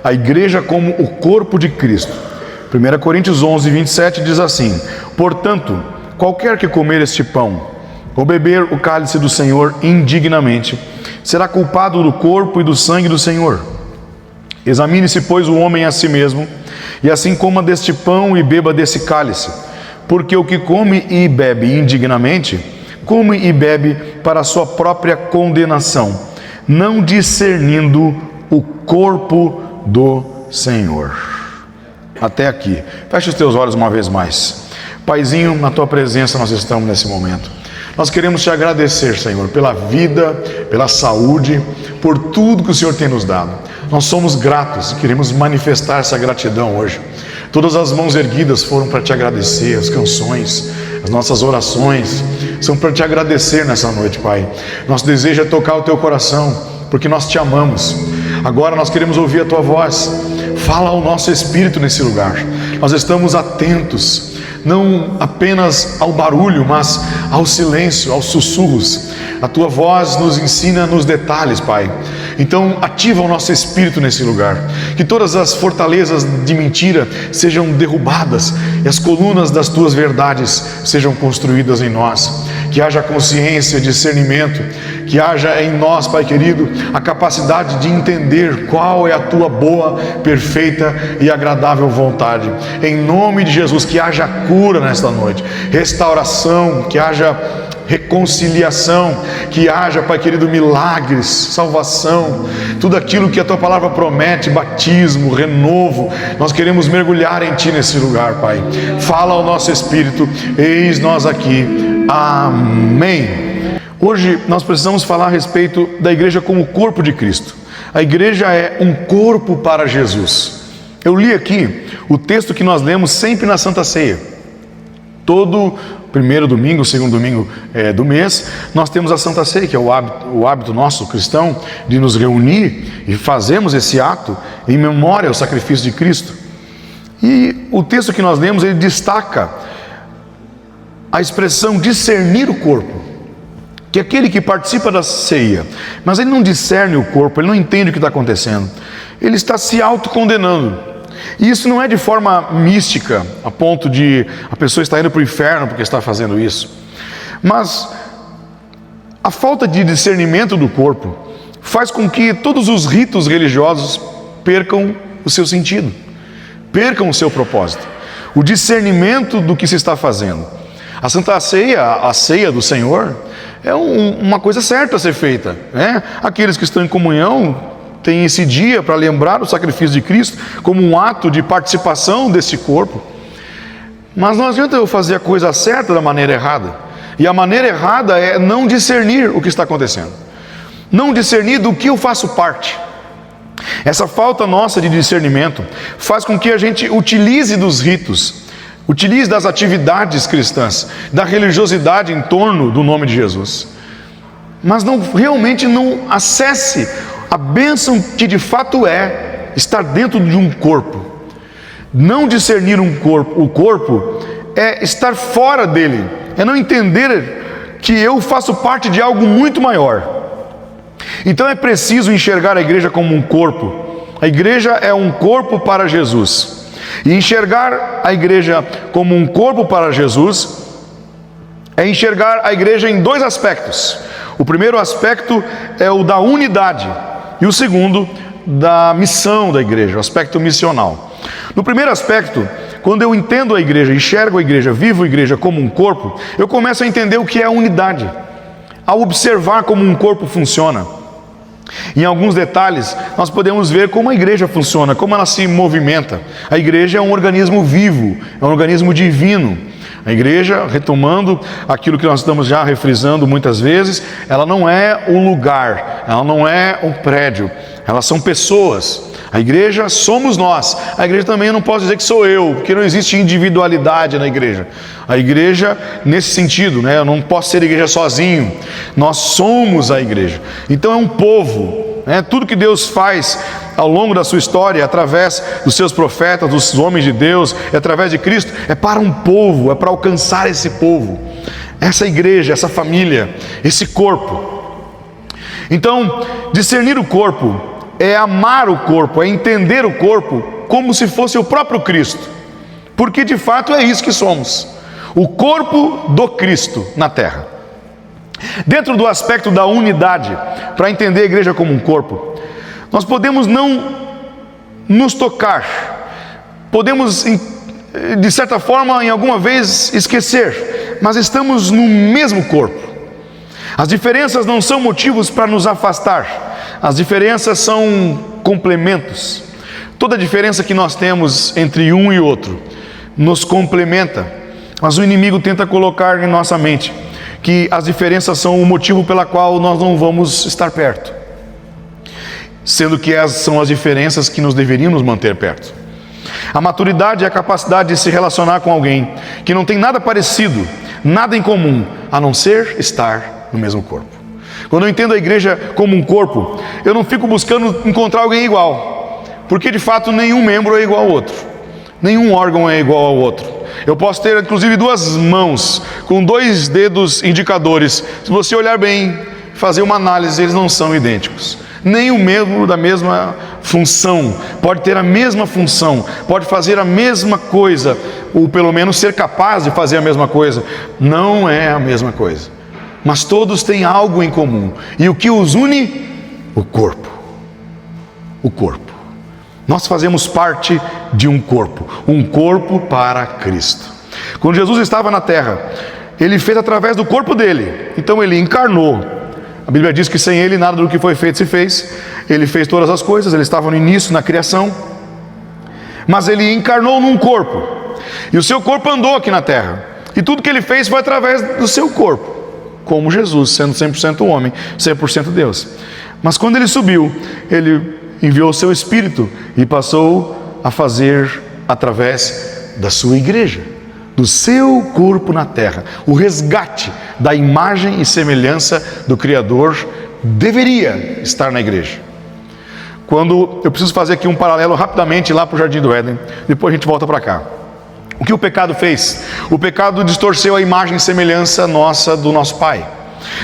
a igreja como o corpo de Cristo. 1 Coríntios 11, 27 diz assim: portanto, qualquer que comer este pão ou beber o cálice do Senhor indignamente, será culpado do corpo e do sangue do Senhor. Examine-se, pois, o homem a si mesmo, e assim coma deste pão e beba desse cálice. Porque o que come e bebe indignamente, come e bebe para a sua própria condenação, não discernindo o corpo do Senhor. Até aqui. Feche os teus olhos uma vez mais. Paizinho, na tua presença nós estamos nesse momento. Nós queremos te agradecer, Senhor, pela vida, pela saúde, por tudo que o Senhor tem nos dado. Nós somos gratos e queremos manifestar essa gratidão hoje. Todas as mãos erguidas foram para te agradecer, as canções, as nossas orações são para te agradecer nessa noite, Pai. Nosso desejo é tocar o teu coração, porque nós te amamos. Agora nós queremos ouvir a tua voz. Fala ao nosso espírito nesse lugar. Nós estamos atentos, não apenas ao barulho, mas ao silêncio, aos sussurros. A tua voz nos ensina nos detalhes, Pai. Então ativa o nosso espírito nesse lugar. Que todas as fortalezas de mentira sejam derrubadas e as colunas das tuas verdades sejam construídas em nós. Que haja consciência, discernimento, que haja em nós, Pai querido, a capacidade de entender qual é a tua boa, perfeita e agradável vontade. Em nome de Jesus, que haja cura nesta noite, restauração, que haja reconciliação, que haja, Pai querido, milagres, salvação, tudo aquilo que a tua palavra promete, batismo, renovo. Nós queremos mergulhar em ti nesse lugar, Pai. Fala ao nosso espírito, eis nós aqui. Amém. Hoje nós precisamos falar a respeito da igreja como corpo de Cristo. A igreja é um corpo para Jesus. Eu li aqui o texto que nós lemos sempre na Santa Ceia. Todo primeiro domingo, segundo domingo do mês, nós temos a Santa Ceia, que é o hábito nosso cristão de nos reunir e fazemos esse ato em memória ao sacrifício de Cristo. E o texto que nós lemos, ele destaca a expressão discernir o corpo, que é aquele que participa da ceia, mas ele não discerne o corpo, ele não entende o que está acontecendo, ele está se autocondenando. E isso não é de forma mística, a ponto de a pessoa estar indo para o inferno porque está fazendo isso. Mas a falta de discernimento do corpo faz com que todos os ritos religiosos percam o seu sentido, percam o seu propósito, o discernimento do que se está fazendo. A Santa Ceia, a ceia do Senhor, é uma coisa certa a ser feita, né? Aqueles que estão em comunhão tem esse dia para lembrar o sacrifício de Cristo como um ato de participação desse corpo. Mas não adianta eu fazer a coisa certa da maneira errada. E a maneira errada é não discernir o que está acontecendo, não discernir do que eu faço parte. Essa falta nossa de discernimento faz com que a gente utilize dos ritos, utilize das atividades cristãs, da religiosidade em torno do nome de Jesus, mas realmente não acesse a bênção que de fato é estar dentro de um corpo. Não discernir o corpo é estar fora dele, é não entender que eu faço parte de algo muito maior. Então é preciso enxergar a igreja como um corpo. A igreja é um corpo para Jesus. E enxergar a igreja como um corpo para Jesus é enxergar a igreja em dois aspectos. O primeiro aspecto é o da unidade, e o segundo, da missão da igreja, o aspecto missional. No primeiro aspecto, quando eu entendo a igreja, enxergo a igreja, vivo a igreja como um corpo, eu começo a entender o que é a unidade, ao observar como um corpo funciona. Em alguns detalhes, nós podemos ver como a igreja funciona, como ela se movimenta. A igreja é um organismo vivo, é um organismo divino. A igreja, retomando aquilo que nós estamos já refrisando muitas vezes, ela não é um lugar, ela não é um prédio, elas são pessoas. A igreja somos nós. A igreja também eu não posso dizer que sou eu, porque não existe individualidade na igreja. A igreja, nesse sentido, né? Eu não posso ser igreja sozinho. Nós somos a igreja. Então é um povo, né? Tudo que Deus faz ao longo da sua história, através dos seus profetas, dos homens de Deus, através de Cristo, é para um povo, é para alcançar esse povo, essa igreja, essa família, esse corpo. Então, discernir o corpo é amar o corpo, é entender o corpo como se fosse o próprio Cristo, porque de fato é isso que somos, o corpo do Cristo na terra. Dentro do aspecto da unidade, para entender a igreja como um corpo, nós podemos não nos tocar, podemos de certa forma em alguma vez esquecer, mas estamos no mesmo corpo. As diferenças não são motivos para nos afastar, as diferenças são complementos. Toda diferença que nós temos entre um e outro nos complementa, mas o inimigo tenta colocar em nossa mente que as diferenças são o motivo pela qual nós não vamos estar perto, sendo que são as diferenças que nos deveriam nos manter perto. A maturidade é a capacidade de se relacionar com alguém que não tem nada parecido, nada em comum, a não ser estar no mesmo corpo. Quando eu entendo a igreja como um corpo, eu não fico buscando encontrar alguém igual, porque de fato nenhum membro é igual ao outro, nenhum órgão é igual ao outro. Eu posso ter inclusive duas mãos com 2 dedos indicadores, se você olhar bem, fazer uma análise, eles não são idênticos. Nem o membro da mesma função, pode ter a mesma função, pode fazer a mesma coisa, ou pelo menos ser capaz de fazer a mesma coisa. Não é a mesma coisa, mas todos têm algo em comum. E o que os une? O corpo. O corpo. Nós fazemos parte de um corpo para Cristo. Quando Jesus estava na terra, Ele fez através do corpo dele, então Ele encarnou. A Bíblia diz que sem Ele nada do que foi feito se fez. Ele fez todas as coisas, Ele estava no início, na criação, mas Ele encarnou num corpo, e o seu corpo andou aqui na terra, e tudo que Ele fez foi através do seu corpo, como Jesus, sendo 100% homem, 100% Deus. Mas quando Ele subiu, Ele enviou o seu Espírito e passou a fazer através da sua igreja, do seu corpo na terra. O resgate da imagem e semelhança do Criador deveria estar na igreja. Quando eu preciso fazer aqui um paralelo rapidamente lá para o Jardim do Éden, depois a gente volta para cá. O que o pecado fez? O pecado distorceu a imagem e semelhança nossa do nosso Pai.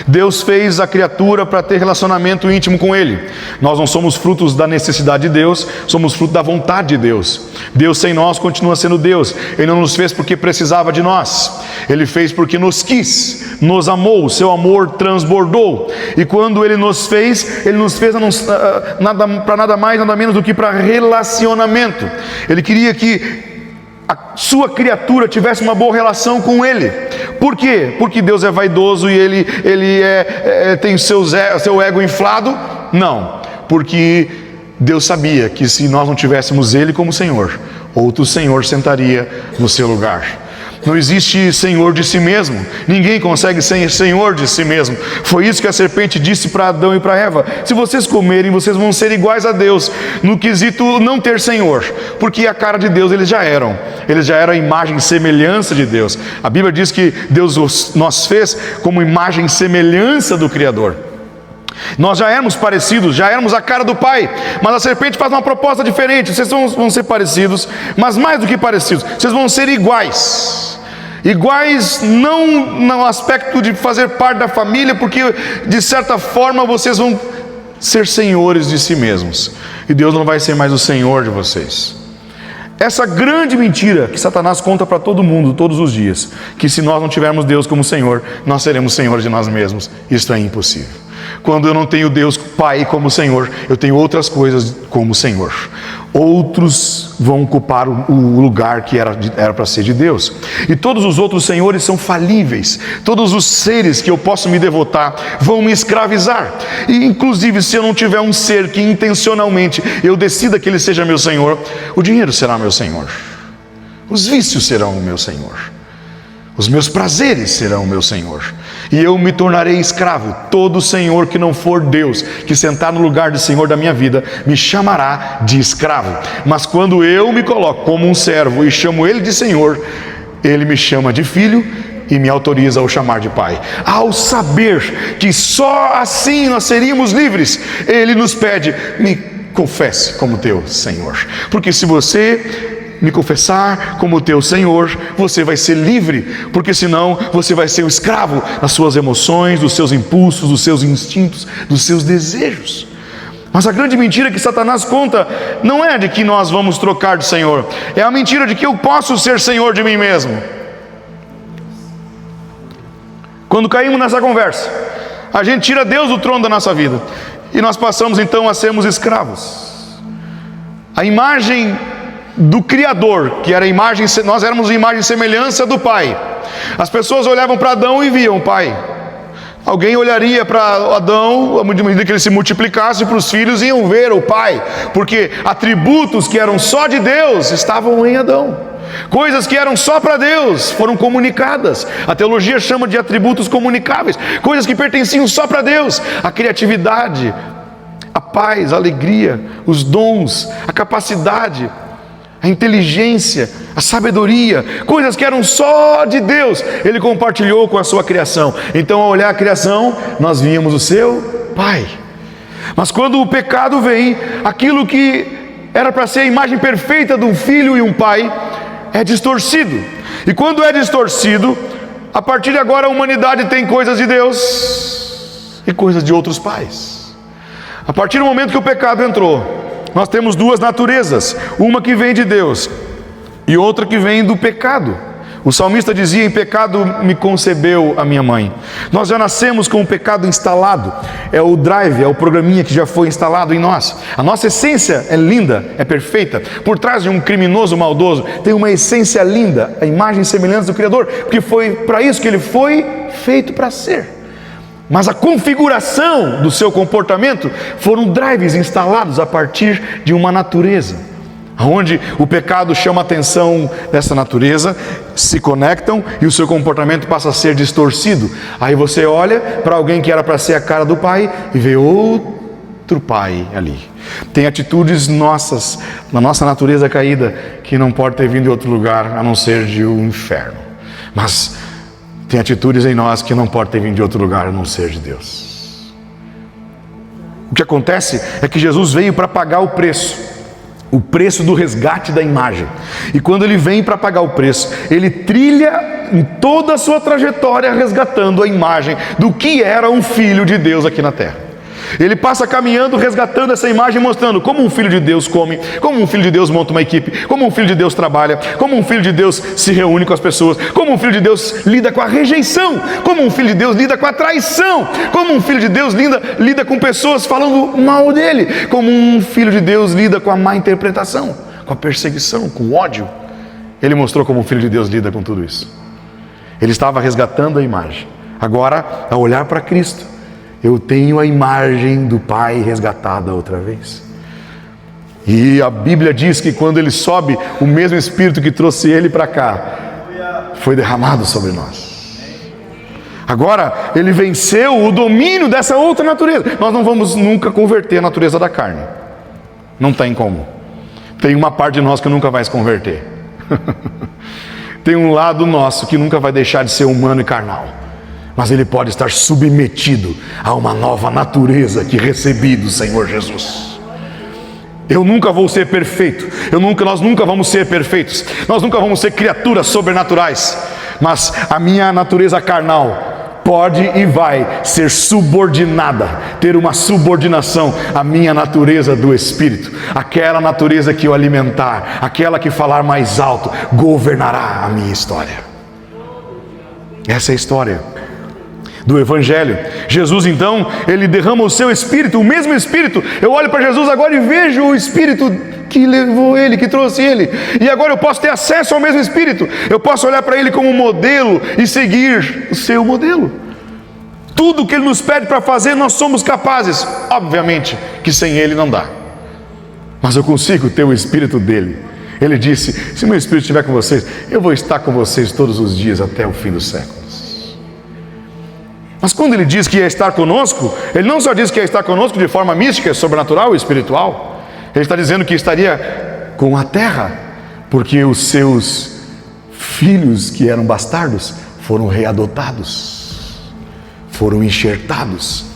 Deus fez a criatura para ter relacionamento íntimo com Ele. Nós não somos frutos da necessidade de Deus, somos fruto da vontade de Deus. Deus sem nós continua sendo Deus. Ele não nos fez porque precisava de nós, Ele fez porque nos quis, nos amou, o seu amor transbordou. E quando Ele nos fez para nada mais, nada menos do que para relacionamento. Ele queria que a sua criatura tivesse uma boa relação com Ele. Por quê? Porque Deus é vaidoso e Ele tem seu ego inflado? Não, porque Deus sabia que se nós não tivéssemos Ele como Senhor, outro Senhor sentaria no seu lugar. Não existe Senhor de si mesmo, ninguém consegue ser Senhor de si mesmo. Foi isso que a serpente disse para Adão e para Eva: se vocês comerem, vocês vão ser iguais a Deus, no quesito não ter Senhor, porque a cara de Deus eles já eram a imagem e semelhança de Deus. A Bíblia diz que Deus nos fez como imagem e semelhança do Criador. Nós já éramos parecidos, já éramos a cara do Pai, mas a serpente faz uma proposta diferente. Vocês vão ser parecidos, mas mais do que parecidos, vocês vão ser iguais. Iguais não no aspecto de fazer parte da família, porque de certa forma vocês vão ser senhores de si mesmos, e Deus não vai ser mais o Senhor de vocês. Essa grande mentira que Satanás conta para todo mundo, todos os dias, que se nós não tivermos Deus como Senhor, nós seremos senhores de nós mesmos. Isso é impossível. Quando eu não tenho Deus Pai como Senhor, eu tenho outras coisas como Senhor. Outros vão ocupar o lugar que era para ser de Deus. E todos os outros senhores são falíveis. Todos os seres que eu posso me devotar vão me escravizar. E inclusive se eu não tiver um ser que intencionalmente eu decida que ele seja meu Senhor, o dinheiro será meu Senhor, os vícios serão o meu Senhor, os meus prazeres serão o meu Senhor, e eu me tornarei escravo. Todo Senhor que não for Deus, que sentar no lugar de Senhor da minha vida, me chamará de escravo. Mas quando eu me coloco como um servo e chamo Ele de Senhor, Ele me chama de filho e me autoriza a o chamar de Pai. Ao saber que só assim nós seríamos livres, Ele nos pede: me confesse como teu Senhor. Porque se você me confessar como teu Senhor, você vai ser livre, porque senão você vai ser um escravo das suas emoções, dos seus impulsos, dos seus instintos, dos seus desejos. Mas a grande mentira que Satanás conta não é de que nós vamos trocar de Senhor, é a mentira de que eu posso ser Senhor de mim mesmo. Quando caímos nessa conversa, a gente tira Deus do trono da nossa vida e nós passamos então a sermos escravos. A imagem do Criador, que era a imagem, nós éramos a imagem e semelhança do Pai. As pessoas olhavam para Adão e viam o Pai. Alguém olharia para Adão, à medida que ele se multiplicasse, para os filhos iam ver o Pai, porque atributos que eram só de Deus estavam em Adão. Coisas que eram só para Deus foram comunicadas. A teologia chama de atributos comunicáveis, coisas que pertenciam só para Deus: a criatividade, a paz, a alegria, os dons, a capacidade, a inteligência, a sabedoria, coisas que eram só de Deus, Ele compartilhou com a sua criação. Então, ao olhar a criação, nós víamos o seu Pai. Mas quando o pecado vem, aquilo que era para ser a imagem perfeita de um filho e um pai é distorcido. E quando é distorcido, a partir de agora a humanidade tem coisas de Deus e coisas de outros pais. A partir do momento que o pecado entrou, nós temos duas naturezas, uma que vem de Deus e outra que vem do pecado. O salmista dizia: em pecado me concebeu a minha mãe. Nós já nascemos com o pecado instalado, é o drive, é o programinha que já foi instalado em nós. A nossa essência é linda, é perfeita. Por trás de um criminoso maldoso tem uma essência linda, a imagem e semelhança do Criador, porque foi para isso que ele foi feito para ser. Mas a configuração do seu comportamento foram drives instalados a partir de uma natureza, onde o pecado chama a atenção dessa natureza, se conectam e o seu comportamento passa a ser distorcido. Aí você olha para alguém que era para ser a cara do pai e vê outro pai ali. Tem atitudes nossas, na nossa natureza caída, que não pode ter vindo de outro lugar a não ser de um inferno. Mas tem atitudes em nós que não pode ter vindo de outro lugar a não ser de Deus. O que acontece é que Jesus veio para pagar o preço do resgate da imagem. E quando ele vem para pagar o preço, ele trilha em toda a sua trajetória resgatando a imagem do que era um filho de Deus aqui na terra. Ele passa caminhando, resgatando essa imagem, mostrando como um filho de Deus come, como um filho de Deus monta uma equipe, como um filho de Deus trabalha, como um filho de Deus se reúne com as pessoas, como um filho de Deus lida com a rejeição, como um filho de Deus lida com a traição, como um filho de Deus lida com pessoas falando mal dele, como um filho de Deus lida com a má interpretação, com a perseguição, com o ódio. Ele mostrou como o filho de Deus lida com tudo isso. Ele estava resgatando a imagem. Agora, ao olhar para Cristo, eu tenho a imagem do Pai resgatada outra vez. E a Bíblia diz que quando ele sobe, o mesmo Espírito que trouxe ele para cá foi derramado sobre nós. Agora ele venceu o domínio dessa outra natureza. Nós não vamos nunca converter a natureza da carne. Não tem como. Tem uma parte de nós que nunca vai se converter. Tem um lado nosso que nunca vai deixar de ser humano e carnal. Mas ele pode estar submetido a uma nova natureza que recebi do Senhor Jesus. Eu nunca vou ser perfeito, nós nunca vamos ser perfeitos, nós nunca vamos ser criaturas sobrenaturais, mas a minha natureza carnal pode e vai ser subordinada, ter uma subordinação à minha natureza do Espírito. Aquela natureza que eu alimentar, aquela que falar mais alto, governará a minha história. Essa é a história do Evangelho. Jesus então, ele derrama o seu Espírito, o mesmo Espírito. Eu olho para Jesus agora e vejo o Espírito que levou ele, que trouxe ele, e agora eu posso ter acesso ao mesmo Espírito. Eu posso olhar para ele como modelo e seguir o seu modelo. Tudo que ele nos pede para fazer, nós somos capazes. Obviamente que sem ele não dá, mas eu consigo ter o Espírito dele. Ele disse: se meu Espírito estiver com vocês, eu vou estar com vocês todos os dias até o fim dos séculos. Mas quando ele diz que ia estar conosco, ele não só diz que ia estar conosco de forma mística, sobrenatural e espiritual. Ele está dizendo que estaria com a terra, porque os seus filhos que eram bastardos foram readotados, foram enxertados.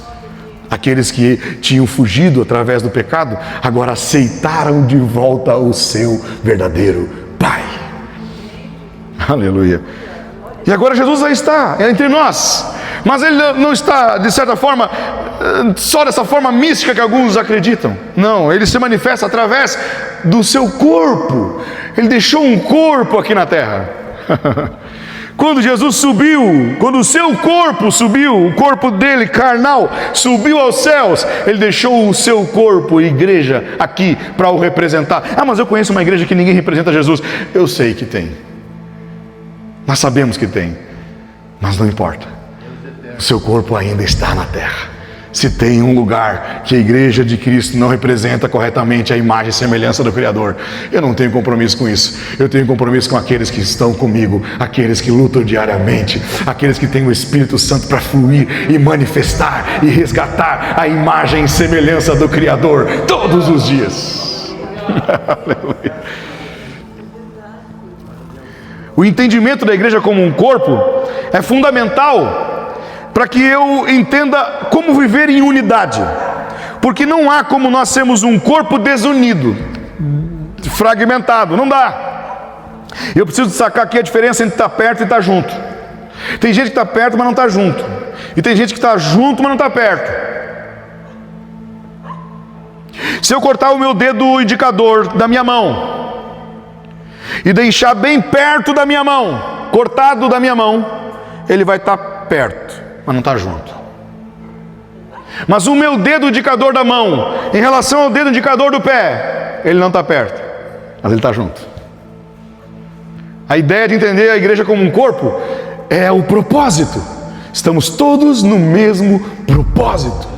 Aqueles que tinham fugido através do pecado, agora aceitaram de volta o seu verdadeiro Pai. Aleluia. E agora Jesus já está entre nós. Mas ele não está, de certa forma, só dessa forma mística que alguns acreditam. Não, ele se manifesta através do seu corpo. Ele deixou um corpo aqui na terra. Quando Jesus subiu, quando o seu corpo subiu, o corpo dele carnal subiu aos céus, ele deixou o seu corpo, igreja, aqui para o representar. Ah, mas eu conheço uma igreja que ninguém representa Jesus. Eu sei que tem, nós sabemos que tem, mas não importa, o seu corpo ainda está na terra. Se tem um lugar que a igreja de Cristo não representa corretamente a imagem e semelhança do Criador, eu não tenho compromisso com isso. Eu tenho compromisso com aqueles que estão comigo, aqueles que lutam diariamente, aqueles que têm o Espírito Santo para fluir e manifestar e resgatar a imagem e semelhança do Criador todos os dias. Aleluia. O entendimento da igreja como um corpo é fundamental para que eu entenda como viver em unidade, porque não há como nós sermos um corpo desunido, fragmentado, não dá. Eu preciso destacar aqui a diferença entre estar perto e estar junto. Tem gente que está perto, mas não está junto, e tem gente que está junto, mas não está perto. Se eu cortar o meu dedo indicador da minha mão e deixar bem perto da minha mão, cortado da minha mão, ele vai estar perto, mas não está junto. Mas o meu dedo indicador da mão, em relação ao dedo indicador do pé, ele não está perto, mas ele está junto. A ideia de entender a igreja como um corpo é o propósito. Estamos todos no mesmo propósito.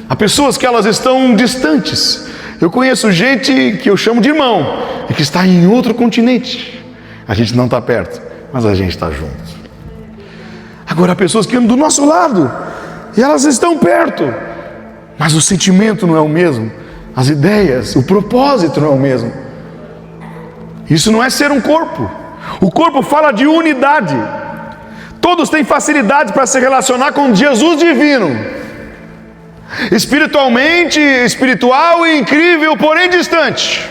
Há pessoas que elas estão distantes. Eu conheço gente que eu chamo de irmão e que está em outro continente. A gente não está perto, mas a gente está junto. Agora, há pessoas que andam do nosso lado e elas estão perto, mas o sentimento não é o mesmo, as ideias, o propósito não é o mesmo. Isso não é ser um corpo. O corpo fala de unidade. Todos têm facilidade para se relacionar com Jesus divino, espiritualmente, espiritual e incrível, porém distante.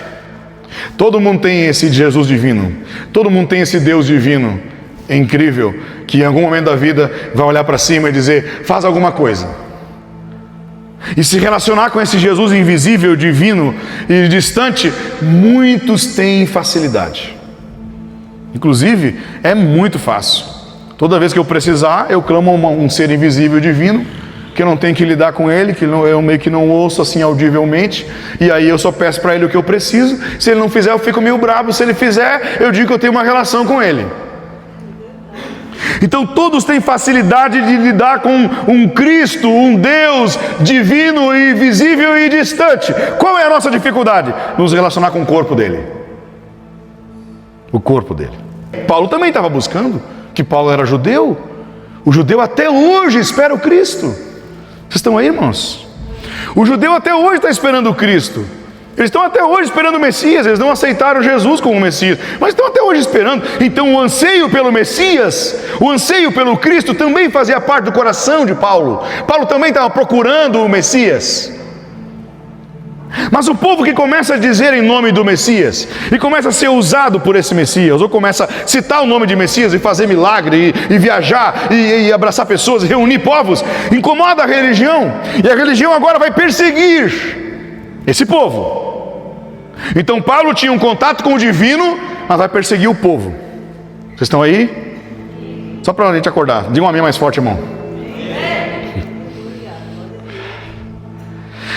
Todo mundo tem esse Jesus divino, todo mundo tem esse Deus divino, é incrível, que em algum momento da vida vai olhar para cima e dizer, faz alguma coisa. E se relacionar com esse Jesus invisível, divino e distante, muitos têm facilidade. Inclusive, é muito fácil. Toda vez que eu precisar, eu clamo um ser invisível divino, que eu não tenho que lidar com ele, que eu meio que não ouço assim audivelmente, e aí eu só peço para ele o que eu preciso. Se ele não fizer, eu fico meio bravo. Se ele fizer, eu digo que eu tenho uma relação com ele. Então todos têm facilidade de lidar com um Cristo, um Deus divino e visível e distante. Qual é a nossa dificuldade? Nos relacionar com o corpo dele. O corpo dele. Paulo também estava buscando, que Paulo era judeu. O judeu até hoje espera o Cristo. Vocês estão aí, irmãos? O judeu até hoje está esperando o Cristo. Eles estão até hoje esperando o Messias. Eles não aceitaram Jesus como Messias, mas estão até hoje esperando. Então o anseio pelo Messias, o anseio pelo Cristo também fazia parte do coração de Paulo. Paulo também estava procurando o Messias. Mas o povo que começa a dizer em nome do Messias, e começa a ser usado por esse Messias, ou começa a citar o nome de Messias e fazer milagre, e viajar, e abraçar pessoas, e reunir povos, incomoda a religião, e a religião agora vai perseguir esse povo. Então Paulo tinha um contato com o divino, mas vai perseguir o povo. Vocês estão aí? Só para a gente acordar. Diga um amém mais forte, irmão.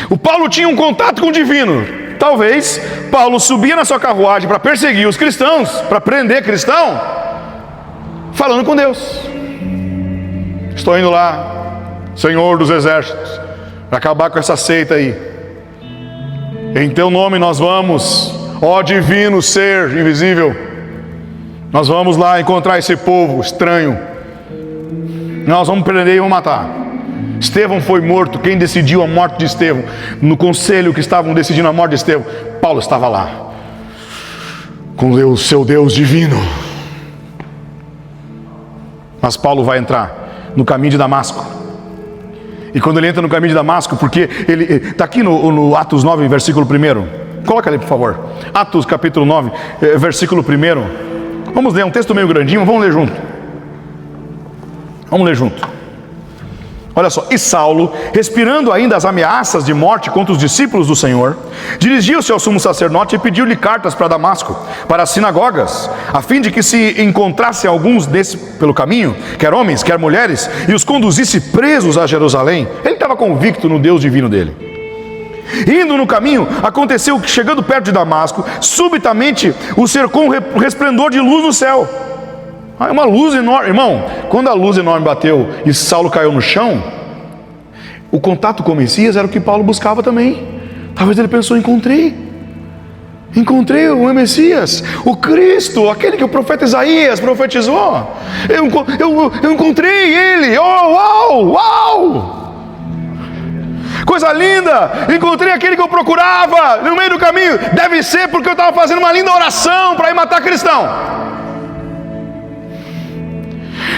O Paulo tinha um contato com o divino. Talvez Paulo subia na sua carruagem para perseguir os cristãos, para prender cristão, falando com Deus. Estou indo lá, Senhor dos exércitos, para acabar com essa seita aí. Em teu nome nós vamos, ó divino ser invisível, nós vamos lá encontrar esse povo estranho, nós vamos prender e vamos matar. Estevão foi morto. Quem decidiu a morte de Estevão? No conselho que estavam decidindo a morte de Estevão, Paulo estava lá, com o seu Deus divino. Mas Paulo vai entrar no caminho de Damasco. E quando ele entra no caminho de Damasco, porque ele está aqui no Atos 9, versículo 1. Coloca ali, por favor. Atos capítulo 9, versículo 1. Vamos ler, um texto meio grandinho, vamos ler junto. Vamos ler junto. Olha só, e Saulo, respirando ainda as ameaças de morte contra os discípulos do Senhor, dirigiu-se ao sumo sacerdote e pediu-lhe cartas para Damasco, para as sinagogas, a fim de que se encontrasse alguns desses pelo caminho, quer homens, quer mulheres, e os conduzisse presos a Jerusalém. Ele estava convicto no Deus divino dele. Indo no caminho, aconteceu que, chegando perto de Damasco, subitamente o cercou um resplendor de luz no céu. Uma luz enorme, irmão. Quando a luz enorme bateu e Saulo caiu no chão, o contato com o Messias era o que Paulo buscava também. Talvez ele pensou: encontrei o Messias, o Cristo, aquele que o profeta Isaías profetizou. Eu encontrei ele. Oh, uau, uau! Coisa linda! Encontrei aquele que eu procurava no meio do caminho. Deve ser porque eu estava fazendo uma linda oração para ir matar cristão.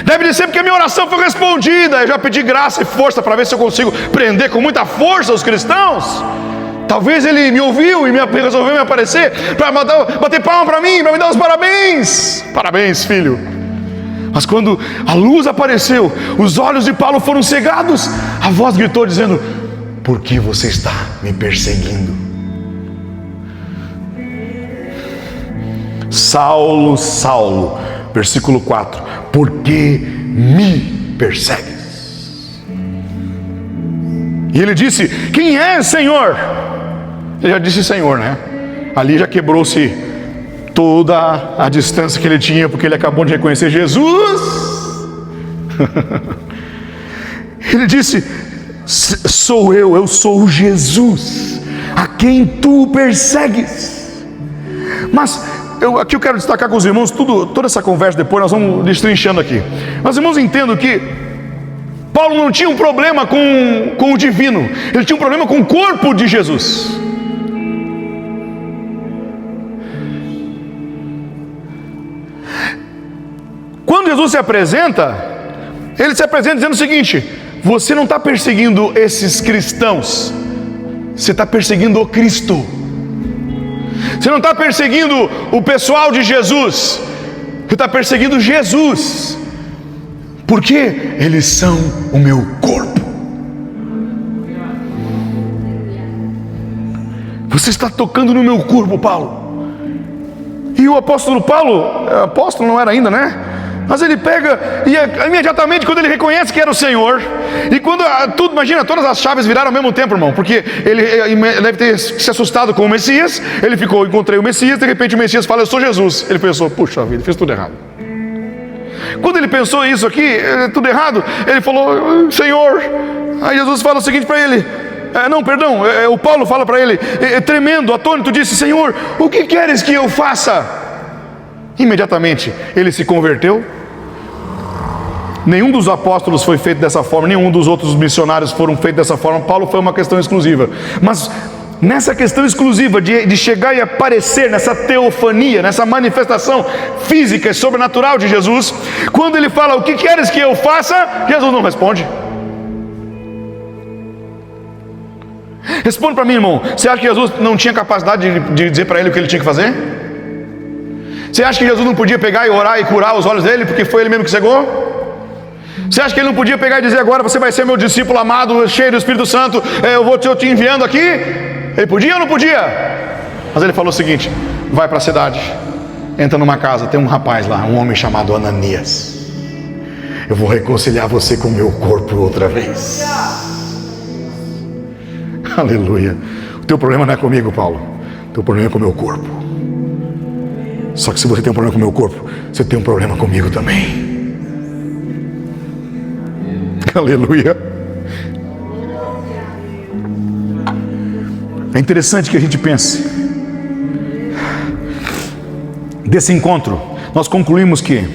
Deve ser porque a minha oração foi respondida. Eu já pedi graça e força para ver se eu consigo prender com muita força os cristãos. Talvez ele me ouviu e resolveu me aparecer para bater palma para mim, para me dar os parabéns. Parabéns, filho. Mas quando a luz apareceu, os olhos de Paulo foram cegados. A voz gritou dizendo: por que você está me perseguindo? Saulo, Saulo, versículo 4, por que me persegues? E ele disse: quem é, Senhor? Ele já disse Senhor, né? Ali já quebrou-se toda a distância que ele tinha, porque ele acabou de reconhecer Jesus. Ele disse: sou eu sou Jesus, a quem tu persegues. Mas aqui eu quero destacar com os irmãos, toda essa conversa depois nós vamos destrinchando aqui. Mas irmãos, entendam que Paulo não tinha um problema com o divino, ele tinha um problema com o corpo de Jesus. Quando Jesus se apresenta, ele se apresenta dizendo o seguinte: você não está perseguindo esses cristãos, você está perseguindo o Cristo. Você não está perseguindo o pessoal de Jesus, você está perseguindo Jesus, porque eles são o meu corpo. Você está tocando no meu corpo, Paulo. E o apóstolo Paulo, apóstolo não era ainda, né? Mas ele pega e imediatamente, quando ele reconhece que era o Senhor, e quando tudo, imagina, todas as chaves viraram ao mesmo tempo, irmão, porque ele deve ter se assustado com o Messias. Ele ficou: encontrei o Messias. De repente o Messias fala: eu sou Jesus. Ele pensou: puxa vida, fez tudo errado. Quando ele pensou isso aqui, tudo errado, ele falou: Senhor. Aí Jesus fala o seguinte para ele, o Paulo fala para ele, tremendo, atônito, disse: Senhor, o que queres que eu faça? Imediatamente ele se converteu. Nenhum dos apóstolos foi feito dessa forma, nenhum dos outros missionários foram feitos dessa forma. Paulo foi uma questão exclusiva. Mas nessa questão exclusiva de chegar e aparecer nessa teofania, nessa manifestação física e sobrenatural de Jesus, quando ele fala: o que queres que eu faça? Jesus não responde. Responde para mim, irmão. Você acha que Jesus não tinha capacidade de dizer para ele o que ele tinha que fazer? Você acha que Jesus não podia pegar e orar e curar os olhos dele, porque foi ele mesmo que cegou? Você acha que ele não podia pegar e dizer: agora você vai ser meu discípulo amado, cheio do Espírito Santo, eu vou te enviando aqui? Ele podia ou não podia? Mas ele falou o seguinte: vai para a cidade, entra numa casa, tem um rapaz lá, um homem chamado Ananias. Eu vou reconciliar você com o meu corpo outra vez. Aleluia. O teu problema não é comigo, Paulo, o teu problema é com o meu corpo. Só que se você tem um problema com o meu corpo, você tem um problema comigo também. Aleluia. É interessante que a gente pense. Desse encontro, nós concluímos que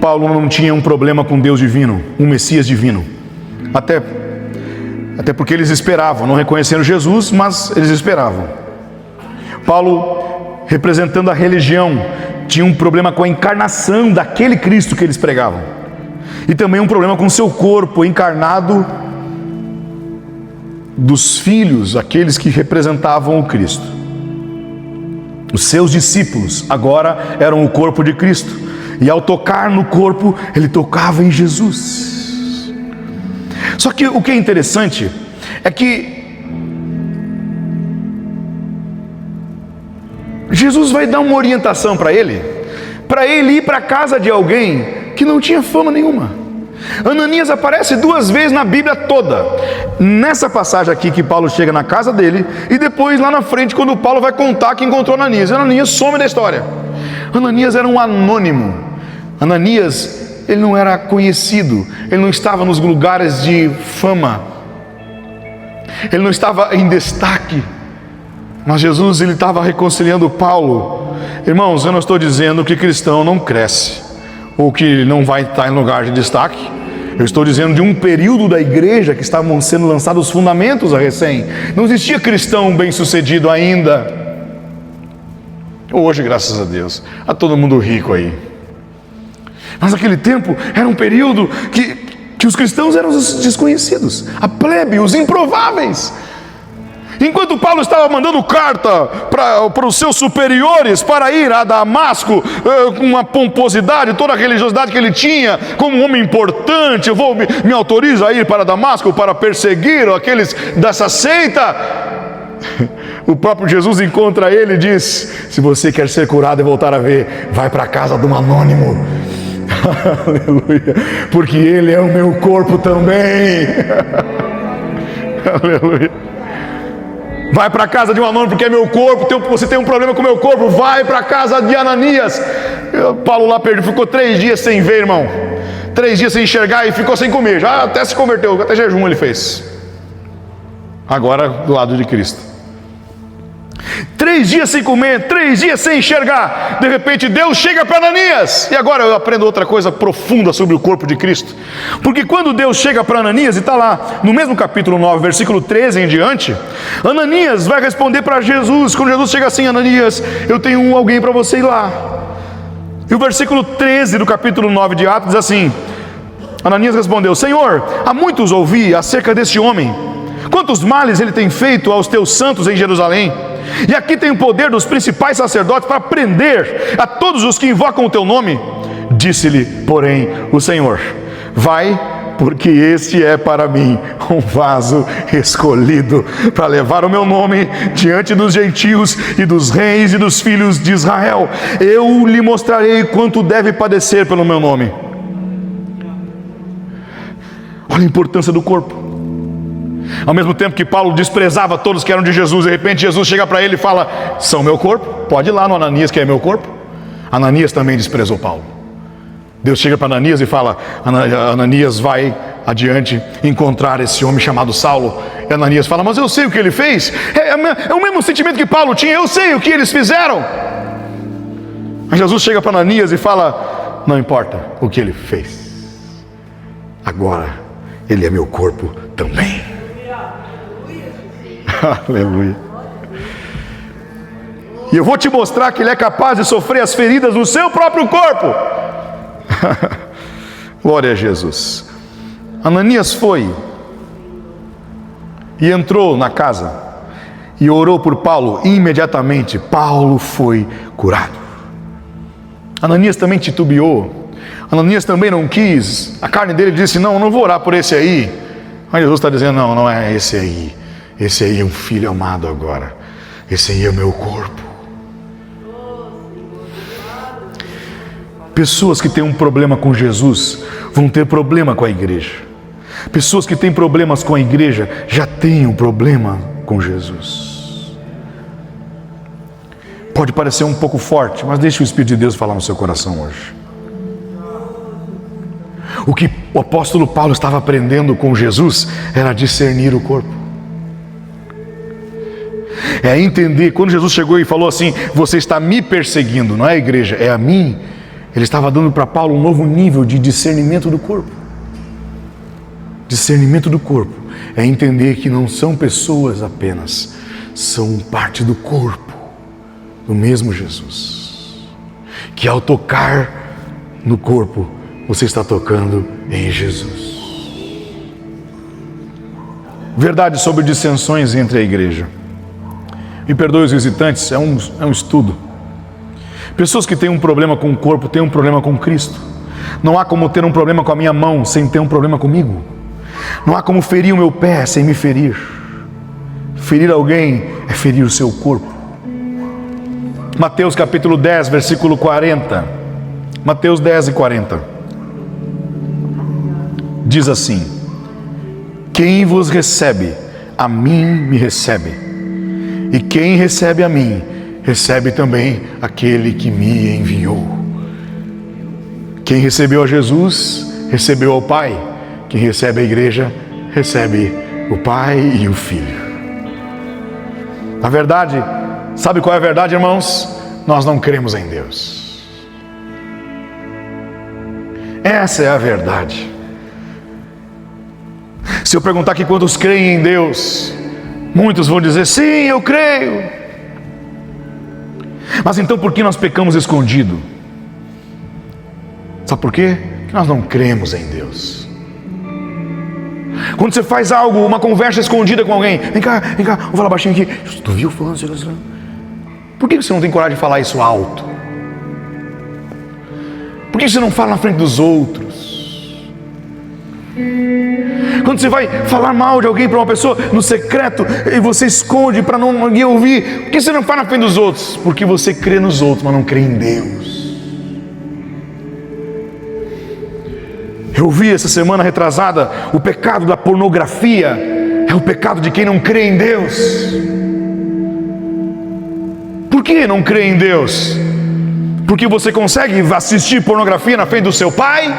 Paulo não tinha um problema com Deus divino, um Messias divino. Até porque eles esperavam, não reconheceram Jesus, mas eles esperavam. Paulo, representando a religião, tinha um problema com a encarnação daquele Cristo que eles pregavam, e também um problema com seu corpo encarnado dos filhos, aqueles que representavam o Cristo. Os seus discípulos agora eram o corpo de Cristo, e ao tocar no corpo, ele tocava em Jesus. Só que o que é interessante é que Jesus vai dar uma orientação para ele ir para a casa de alguém que não tinha fama nenhuma. Ananias aparece 2 vezes na Bíblia toda. Nessa passagem aqui que Paulo chega na casa dele, e depois lá na frente quando Paulo vai contar que encontrou Ananias. Ananias some da história. Ananias era um anônimo. Ananias, ele não era conhecido, ele não estava nos lugares de fama, ele não estava em destaque. Mas Jesus, ele estava reconciliando Paulo. Irmãos, eu não estou dizendo que cristão não cresce, ou que não vai estar em lugar de destaque. Eu estou dizendo de um período da igreja que estavam sendo lançados os fundamentos a recém. Não existia cristão bem sucedido ainda. Hoje, graças a Deus, há todo mundo rico aí. Mas naquele tempo era um período que os cristãos eram os desconhecidos, a plebe, os improváveis. Enquanto Paulo estava mandando carta para os seus superiores para ir a Damasco, com uma pomposidade, toda a religiosidade que ele tinha, como um homem importante, me autoriza a ir para Damasco para perseguir aqueles dessa seita. O próprio Jesus encontra ele e diz: se você quer ser curado e voltar a ver, vai para a casa de um anônimo. Aleluia, porque ele é o meu corpo também. Aleluia. Vai para a casa de um anônimo porque é meu corpo. Você tem um problema com o meu corpo, vai para a casa de Ananias. Paulo lá perdido, ficou 3 dias sem ver, irmão, 3 dias sem enxergar e ficou sem comer. Já até se converteu, até jejum ele fez. Agora do lado de Cristo. 3 dias sem comer, 3 dias sem enxergar. De repente Deus chega para Ananias. E agora eu aprendo outra coisa profunda sobre o corpo de Cristo. Porque quando Deus chega para Ananias, e está lá no mesmo capítulo 9, versículo 13 em diante, Ananias vai responder para Jesus. Quando Jesus chega assim: Ananias, eu tenho alguém para você ir lá. E o versículo 13 do capítulo 9 de Atos diz assim: Ananias respondeu: Senhor, há muitos ouvi acerca deste homem, quantos males ele tem feito aos teus santos em Jerusalém. E aqui tem o poder dos principais sacerdotes para prender a todos os que invocam o teu nome. Disse-lhe, porém, o Senhor: vai, porque este é para mim um vaso escolhido para levar o meu nome diante dos gentios e dos reis e dos filhos de Israel. Eu lhe mostrarei quanto deve padecer pelo meu nome. Olha a importância do corpo. Ao mesmo tempo que Paulo desprezava todos que eram de Jesus, de repente Jesus chega para ele e fala: são meu corpo, pode ir lá no Ananias que é meu corpo. Ananias também desprezou Paulo. Deus chega para Ananias e fala: Ananias, vai adiante encontrar esse homem chamado Saulo. E Ananias fala: mas eu sei o que ele fez. É o mesmo sentimento que Paulo tinha, eu sei o que eles fizeram. Mas Jesus chega para Ananias e fala: não importa o que ele fez, agora ele é meu corpo também. Aleluia. E eu vou te mostrar que ele é capaz de sofrer as feridas no seu próprio corpo. Glória a Jesus. Ananias foi e entrou na casa e orou por Paulo. E imediatamente Paulo foi curado. Ananias também titubeou. Ananias também não quis. A carne dele disse: não vou orar por esse aí. Mas Jesus está dizendo: não é esse aí. Esse aí é um filho amado agora. Esse aí é o meu corpo. Pessoas que têm um problema com Jesus vão ter problema com a igreja. Pessoas que têm problemas com a igreja já têm um problema com Jesus. Pode parecer um pouco forte, mas deixe o Espírito de Deus falar no seu coração hoje. O que o apóstolo Paulo estava aprendendo com Jesus era discernir o corpo. É entender, quando Jesus chegou e falou assim: você está me perseguindo, não é a igreja, é a mim. Ele estava dando para Paulo um novo nível de discernimento do corpo. Discernimento do corpo é entender que não são pessoas apenas, são parte do corpo do mesmo Jesus. Que ao tocar no corpo, você está tocando em Jesus. Verdade sobre dissensões entre a igreja. Me perdoe os visitantes, é um estudo. Pessoas que têm um problema com o corpo têm um problema com Cristo. Não há como ter um problema com a minha mão sem ter um problema comigo. Não há como ferir o meu pé sem me ferir. Ferir alguém é ferir o seu corpo. Mateus capítulo 10, versículo 40. Mateus 10 e 40. Diz assim: quem vos recebe, a mim me recebe. E quem recebe a mim, recebe também aquele que me enviou. Quem recebeu a Jesus, recebeu ao Pai. Quem recebe a igreja, recebe o Pai e o Filho. A verdade, sabe qual é a verdade, irmãos? Nós não cremos em Deus. Essa é a verdade. Se eu perguntar aqui quantos creem em Deus, muitos vão dizer, sim, eu creio. Mas então por que nós pecamos escondido? Sabe por quê? Porque nós não cremos em Deus. Quando você faz algo, uma conversa escondida com alguém, vem cá, vou falar baixinho aqui. Tu viu fulano? Por que você não tem coragem de falar isso alto? Por que você não fala na frente dos outros? Quando você vai falar mal de alguém para uma pessoa no secreto e você esconde para ninguém ouvir, por que você não fala na frente dos outros? Porque você crê nos outros, mas não crê em Deus. Eu vi essa semana retrasada, o pecado da pornografia é o pecado de quem não crê em Deus. Por que não crê em Deus? Porque você consegue assistir pornografia na frente do seu pai,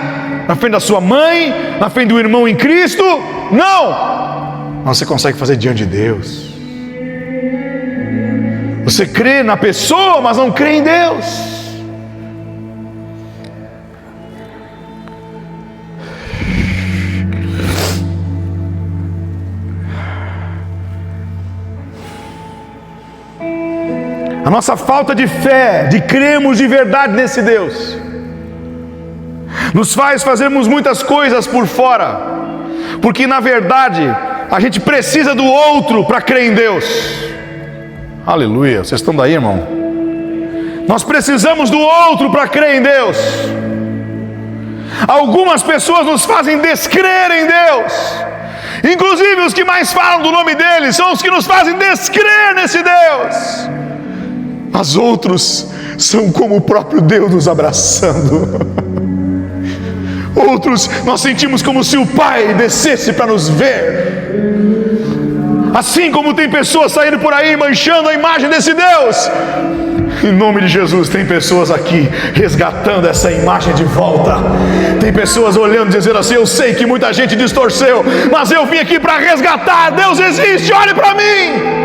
na frente da sua mãe, na frente do irmão em Cristo? Não! Mas você consegue fazer diante de Deus. Você crê na pessoa, mas não crê em Deus. A nossa falta de fé, de cremos de verdade nesse Deus, nos faz fazermos muitas coisas por fora, porque na verdade a gente precisa do outro para crer em Deus. Aleluia, vocês estão daí, irmão? Nós precisamos do outro para crer em Deus. Algumas pessoas nos fazem descrer em Deus, inclusive os que mais falam do nome dele são os que nos fazem descrer nesse Deus. Mas outros são como o próprio Deus nos abraçando. Outros nós sentimos como se o Pai descesse para nos ver. Assim como tem pessoas saindo por aí manchando a imagem desse Deus, em nome de Jesus, tem pessoas aqui resgatando essa imagem de volta. Tem pessoas olhando e dizendo assim: eu sei que muita gente distorceu, mas eu vim aqui para resgatar. Deus existe, olhe para mim.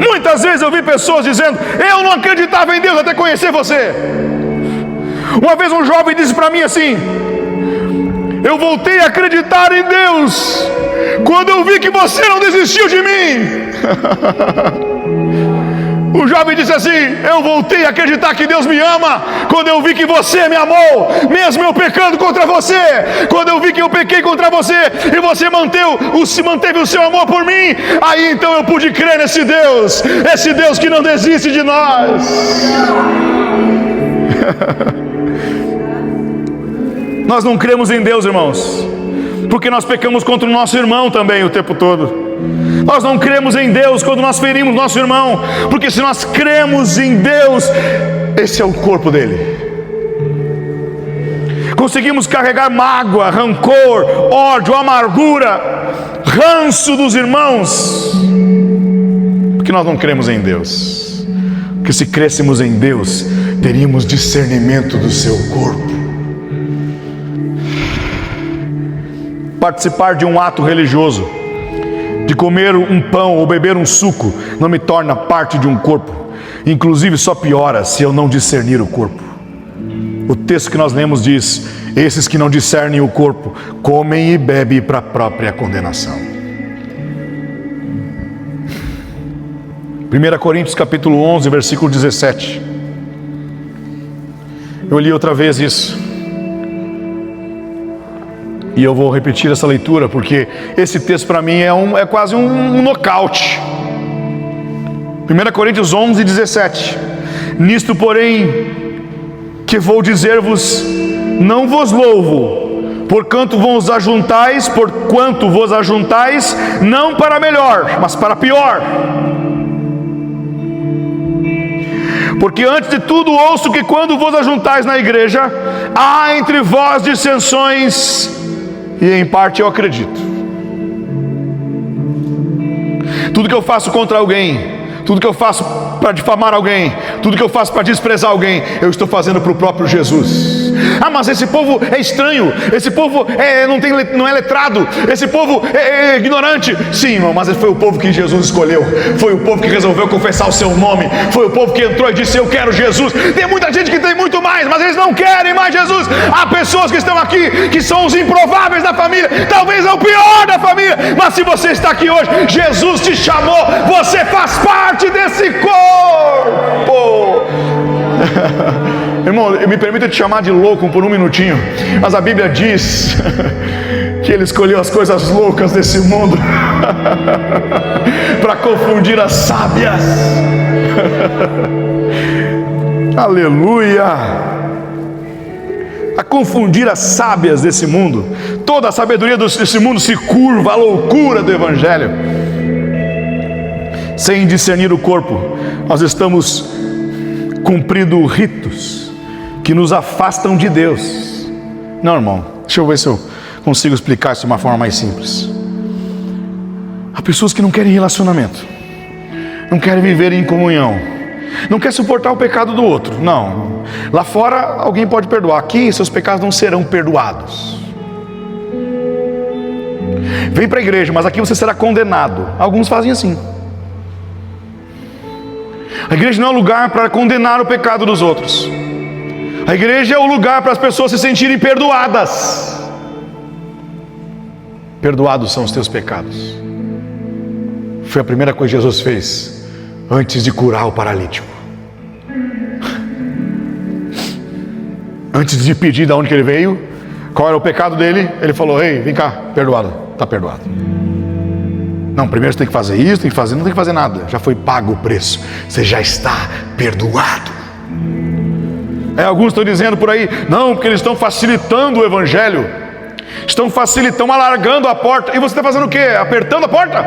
Muitas vezes eu vi pessoas dizendo: eu não acreditava em Deus até conhecer você. Uma vez um jovem disse para mim assim: eu voltei a acreditar em Deus quando eu vi que você não desistiu de mim. O jovem disse assim: eu voltei a acreditar que Deus me ama quando eu vi que você me amou, mesmo eu pecando contra você. Quando eu vi que eu pequei contra você e você manteve o seu amor por mim, aí então eu pude crer nesse Deus, esse Deus que não desiste de nós. Nós não cremos em Deus, irmãos, porque nós pecamos contra o nosso irmão também o tempo todo. Nós não cremos em Deus quando nós ferimos nosso irmão, porque se nós cremos em Deus, esse é o corpo dele. Conseguimos carregar mágoa, rancor, ódio, amargura, ranço dos irmãos, porque nós não cremos em Deus. Porque se crêssemos em Deus, teríamos discernimento do seu corpo. Participar de um ato religioso, de comer um pão ou beber um suco, não me torna parte de um corpo. Inclusive só piora se eu não discernir o corpo. O texto que nós lemos diz: esses que não discernem o corpo, comem e bebem para a própria condenação. 1 Coríntios capítulo 11, versículo 17. Eu li outra vez isso, e eu vou repetir essa leitura, porque esse texto para mim é quase um nocaute. 1 Coríntios 11, 17. Nisto, porém, que vou dizer-vos, não vos louvo, Porquanto vos ajuntais, não para melhor, mas para pior. Porque antes de tudo ouço que quando vos ajuntais na igreja, há entre vós dissensões, e em parte eu acredito. Tudo que eu faço contra alguém, tudo que eu faço para difamar alguém, tudo que eu faço para desprezar alguém, eu estou fazendo para o próprio Jesus. Ah, mas esse povo é estranho, esse povo não é letrado, esse povo é ignorante. Sim, irmão, mas foi o povo que Jesus escolheu, foi o povo que resolveu confessar o seu nome, foi o povo que entrou e disse: eu quero Jesus. Tem muita gente que tem muito mais, mas eles não querem mais Jesus. Há pessoas que estão aqui, que são os improváveis da família, talvez é o pior da família, mas se você está aqui hoje, Jesus te chamou, você faz parte desse corpo. Irmão, me permita te chamar de louco por um minutinho, mas a Bíblia diz que Ele escolheu as coisas loucas desse mundo para confundir as sábias. Aleluia! A confundir as sábias desse mundo. Toda a sabedoria desse mundo se curva à loucura do Evangelho. Sem discernir o corpo, nós estamos cumprindo ritos que nos afastam de Deus. Não, irmão, deixa eu ver se eu consigo explicar isso de uma forma mais simples. Há pessoas que não querem relacionamento, não querem viver em comunhão, não querem suportar o pecado do outro. Não, lá fora alguém pode perdoar, aqui seus pecados não serão perdoados. Vem para a igreja, mas aqui você será condenado. Alguns fazem assim. A igreja não é um lugar para condenar o pecado dos outros. A igreja é o lugar para as pessoas se sentirem perdoadas. Perdoados são os teus pecados. Foi a primeira coisa que Jesus fez antes de curar o paralítico. Antes de pedir de onde que ele veio, qual era o pecado dele, ele falou: ei, vem cá, perdoado, está perdoado. Não, primeiro você tem que fazer isso, tem que fazer, não tem que fazer nada. Já foi pago o preço, você já está perdoado. Alguns estão dizendo por aí: não, porque eles estão facilitando o Evangelho, estão alargando a porta. E você está fazendo o quê? Apertando a porta?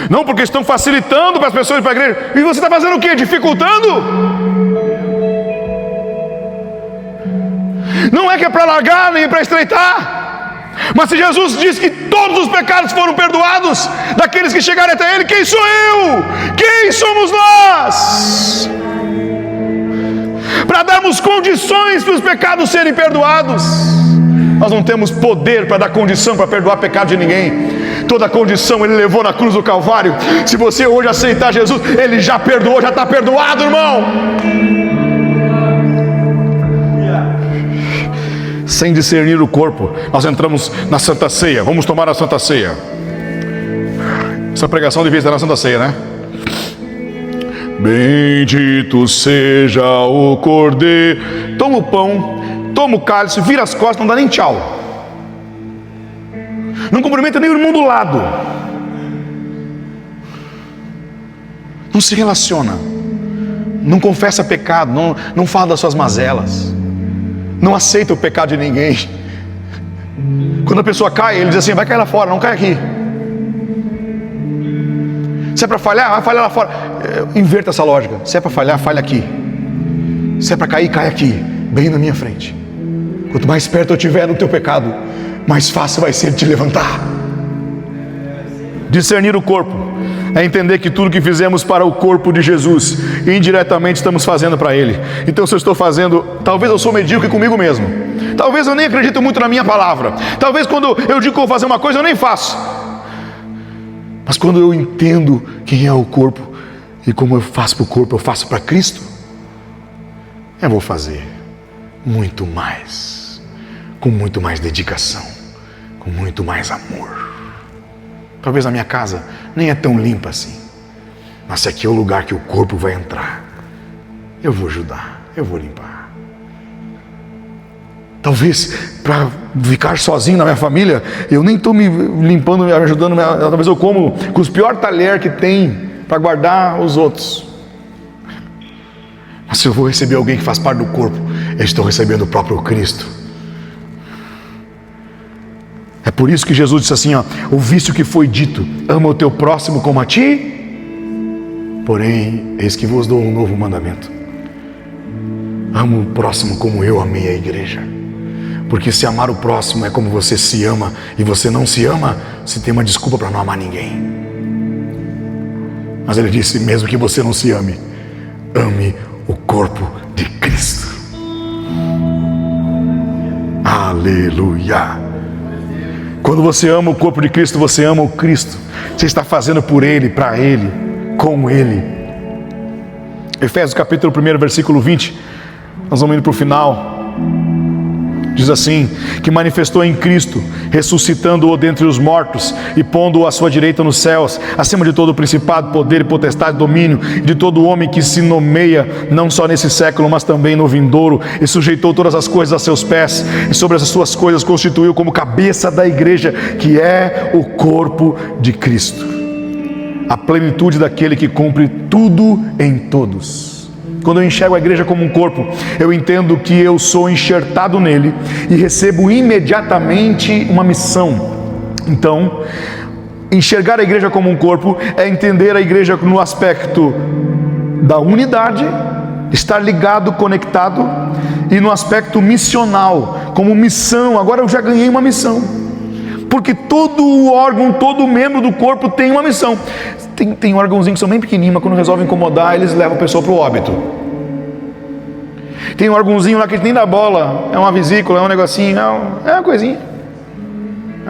Não, porque estão facilitando para as pessoas ir para a igreja. E você está fazendo o quê? Dificultando? Não é que é para alargar nem para estreitar. Mas se Jesus diz que todos os pecados foram perdoados daqueles que chegarem até Ele, quem sou eu? Quem somos nós para darmos condições para os pecados serem perdoados? Nós não temos poder para dar condição para perdoar pecado de ninguém. Toda a condição Ele levou na cruz do Calvário. Se você hoje aceitar Jesus, Ele já perdoou, já está perdoado, irmão. Sem discernir o corpo, nós entramos na Santa Ceia. Vamos tomar a Santa Ceia. Essa pregação devia estar na Santa Ceia, né? Bendito seja o Cordeiro. Toma o pão, toma o cálice, vira as costas, não dá nem tchau. Não cumprimenta nem o irmão do lado. Não se relaciona. Não confessa pecado, não fala das suas mazelas. Não aceita o pecado de ninguém. Quando a pessoa cai, ele diz assim: vai cair lá fora, não cai aqui. Se é para falhar, vai falhar lá fora. Inverta essa lógica. Se é para falhar, falha aqui. Se é para cair, cai aqui, bem na minha frente. Quanto mais perto eu estiver no teu pecado, mais fácil vai ser te levantar. Discernir o corpo é entender que tudo que fizemos para o corpo de Jesus, indiretamente estamos fazendo para Ele. Então, se eu estou fazendo, talvez eu sou medíocre comigo mesmo, talvez eu nem acredito muito na minha palavra, talvez quando eu digo que vou fazer uma coisa eu nem faço. Mas quando eu entendo quem é o corpo e como eu faço para o corpo, eu faço para Cristo, eu vou fazer muito mais, com muito mais dedicação, com muito mais amor. Talvez a minha casa nem é tão limpa assim, mas se aqui é o lugar que o corpo vai entrar, eu vou ajudar, eu vou limpar. Talvez para ficar sozinho na minha família, eu nem estou me limpando, me ajudando, talvez eu como com os piores talheres que tem para guardar os outros. Mas se eu vou receber alguém que faz parte do corpo, eu estou recebendo o próprio Cristo. É por isso que Jesus disse assim, ouviste o que foi dito, ama o teu próximo como a ti, porém, eis que vos dou um novo mandamento. Ama o próximo como eu amei a igreja. Porque se amar o próximo é como você se ama, e você não se ama, você tem uma desculpa para não amar ninguém. Mas ele disse, mesmo que você não se ame, ame o corpo de Cristo. Aleluia! Quando você ama o corpo de Cristo, você ama o Cristo. Você está fazendo por Ele, para Ele, com Ele. Efésios capítulo 1, versículo 20. Nós vamos indo para o final. Diz assim, que manifestou em Cristo, ressuscitando-o dentre os mortos e pondo-o à sua direita nos céus, acima de todo o principado, poder e potestade, domínio, de todo homem que se nomeia, não só nesse século, mas também no vindouro, e sujeitou todas as coisas a seus pés, e sobre essas suas coisas constituiu como cabeça da igreja, que é o corpo de Cristo, a plenitude daquele que cumpre tudo em todos. Quando eu enxergo a igreja como um corpo, eu entendo que eu sou enxertado nele e recebo imediatamente uma missão. Então, enxergar a igreja como um corpo é entender a igreja no aspecto da unidade, estar ligado, conectado, e no aspecto missional, como missão. Agora eu já ganhei uma missão, porque todo órgão, todo membro do corpo tem uma missão. Tem órgãozinhos que são bem pequenininhos, mas quando resolvem incomodar, eles levam a pessoa para o óbito. Tem um órgãozinho lá que nem dá bola, é uma vesícula, é um negocinho, é uma coisinha.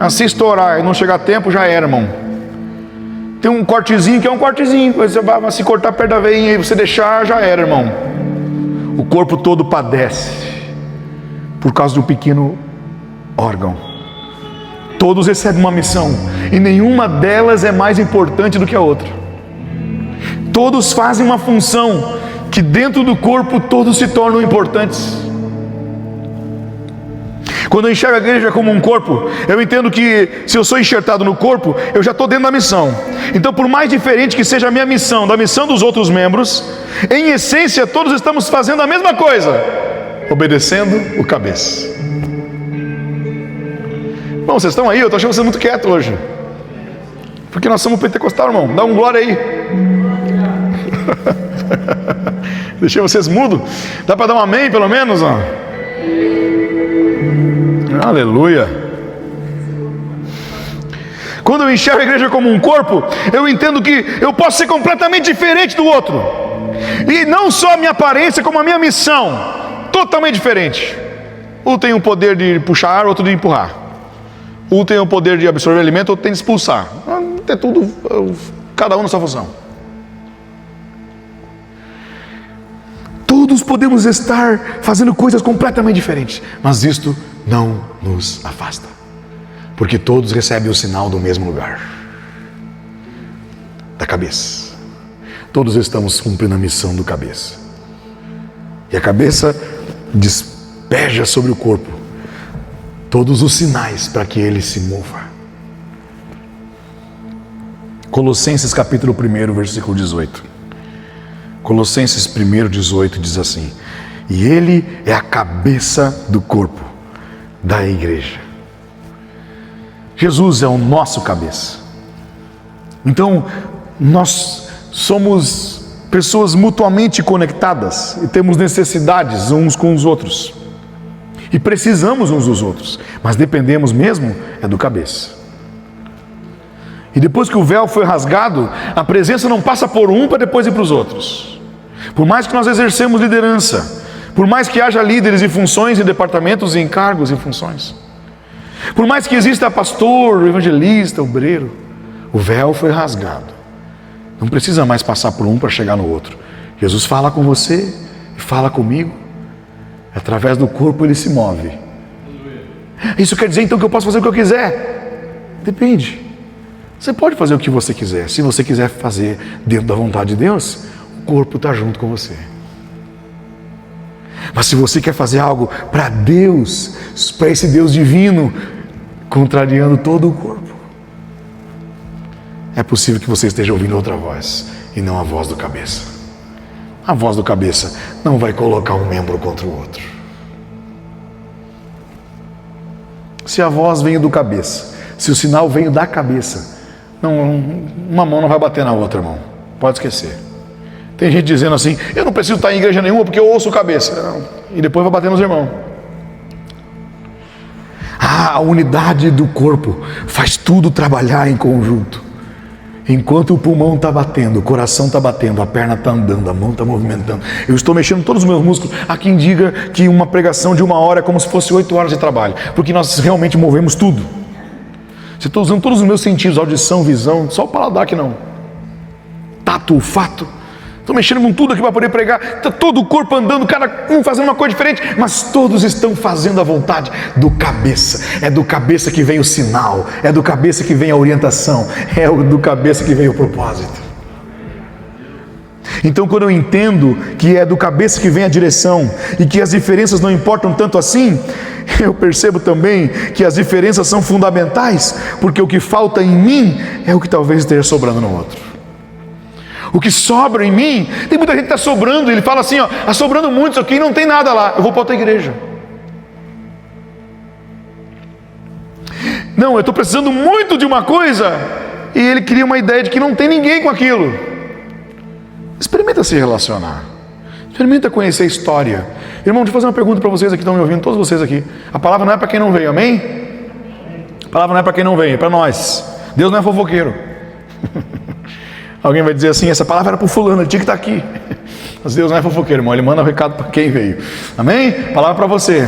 Se estourar e não chegar a tempo, já era, irmão. Tem um cortezinho que é um cortezinho, você vai se cortar perto da veinha e você deixar, já era, irmão. O corpo todo padece por causa de um pequeno órgão. Todos recebem uma missão e nenhuma delas é mais importante do que a outra. Todos fazem uma função que dentro do corpo todos se tornam importantes. Quando eu enxergo a igreja como um corpo, eu entendo que se eu sou enxertado no corpo, eu já estou dentro da missão. Então, por mais diferente que seja a minha missão da missão dos outros membros, em essência todos estamos fazendo a mesma coisa, obedecendo o cabeça. Bom, vocês estão aí, eu estou achando vocês muito quietos hoje, porque nós somos pentecostal, irmão. Dá um glória aí. Deixei vocês mudos. Dá para dar um amém pelo menos? Aleluia. Quando eu enxergo a igreja como um corpo, eu entendo que eu posso ser completamente diferente do outro. E não só a minha aparência, como a minha missão, totalmente diferente. Um tem o poder de puxar, outro de empurrar. Um tem o poder de absorver alimento, outro tem de expulsar. É tudo, cada um na sua função. Todos podemos estar fazendo coisas completamente diferentes, mas isto não nos afasta, porque todos recebem o sinal do mesmo lugar, da cabeça. Todos estamos cumprindo a missão do cabeça, e a cabeça despeja sobre o corpo todos os sinais para que ele se mova. Colossenses capítulo 1, versículo 18. Colossenses 1:18 diz assim: e ele é a cabeça do corpo, da igreja. Jesus é o nosso cabeça. Então, nós somos pessoas mutuamente conectadas e temos necessidades uns com os outros. E precisamos uns dos outros, mas dependemos mesmo é do cabeça. E depois que o véu foi rasgado, a presença não passa por um para depois ir para os outros. Por mais que nós exercemos liderança, por mais que haja líderes e funções e departamentos e encargos e funções, por mais que exista pastor, evangelista, obreiro, o véu foi rasgado. Não precisa mais passar por um para chegar no outro. Jesus fala com você e fala comigo. Através do corpo ele se move. Isso quer dizer então que eu posso fazer o que eu quiser? Depende. Você pode fazer o que você quiser. Se você quiser fazer dentro da vontade de Deus, o corpo está junto com você. Mas se você quer fazer algo para Deus, para esse Deus divino, contrariando todo o corpo, é possível que você esteja ouvindo outra voz e não a voz do cabeça. A voz do cabeça não vai colocar um membro contra o outro. Se a voz veio do cabeça, se o sinal veio da cabeça, uma mão não vai bater na outra, irmão. Pode esquecer. Tem gente dizendo assim: eu não preciso estar em igreja nenhuma porque eu ouço o cabeça. Não. E depois vai bater nos irmãos. A unidade do corpo faz tudo trabalhar em conjunto. Enquanto o pulmão está batendo, o coração está batendo, a perna está andando, a mão está movimentando, eu estou mexendo todos os meus músculos. Há quem diga que uma pregação de 1 hora é como se fosse 8 horas de trabalho, porque nós realmente movemos tudo. Se estou usando todos os meus sentidos, audição, visão, só o paladar que não. Tato, olfato. Estou mexendo com tudo aqui para poder pregar. Está todo o corpo andando, cada um fazendo uma coisa diferente, mas todos estão fazendo a vontade do cabeça. É do cabeça que vem o sinal, é do cabeça que vem a orientação, é do cabeça que vem o propósito. Então, quando eu entendo que é do cabeça que vem a direção e que as diferenças não importam tanto assim, eu percebo também que as diferenças são fundamentais, porque o que falta em mim é o que talvez esteja sobrando no outro. O que sobra em mim, tem muita gente que está sobrando, ele fala assim, ó, está sobrando muito isso aqui, não tem nada lá, eu vou para outra igreja. Não, eu estou precisando muito de uma coisa, e ele cria uma ideia de que não tem ninguém com aquilo. Experimenta se relacionar, experimenta conhecer a história. Irmão, deixa eu fazer uma pergunta para vocês aqui que estão me ouvindo, todos vocês aqui. A palavra não é para quem não veio, amém? A palavra não é para quem não veio, é para nós. Deus não é fofoqueiro. Alguém vai dizer assim, essa palavra era para o fulano, ele tinha que estar aqui. Mas Deus não é fofoqueiro, irmão, ele manda o recado para quem veio. Amém? Palavra para você.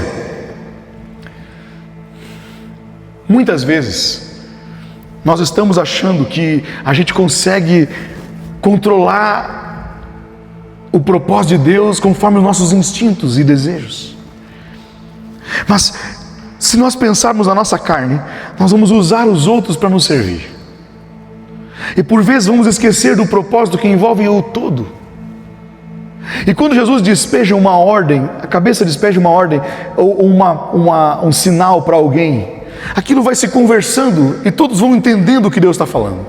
Muitas vezes, nós estamos achando que a gente consegue controlar o propósito de Deus conforme os nossos instintos e desejos. Mas, se nós pensarmos na nossa carne, nós vamos usar os outros para nos servir. E por vezes vamos esquecer do propósito que envolve o todo. E quando Jesus despeja uma ordem, a cabeça despeja uma ordem, ou um sinal para alguém, aquilo vai se conversando e todos vão entendendo o que Deus está falando.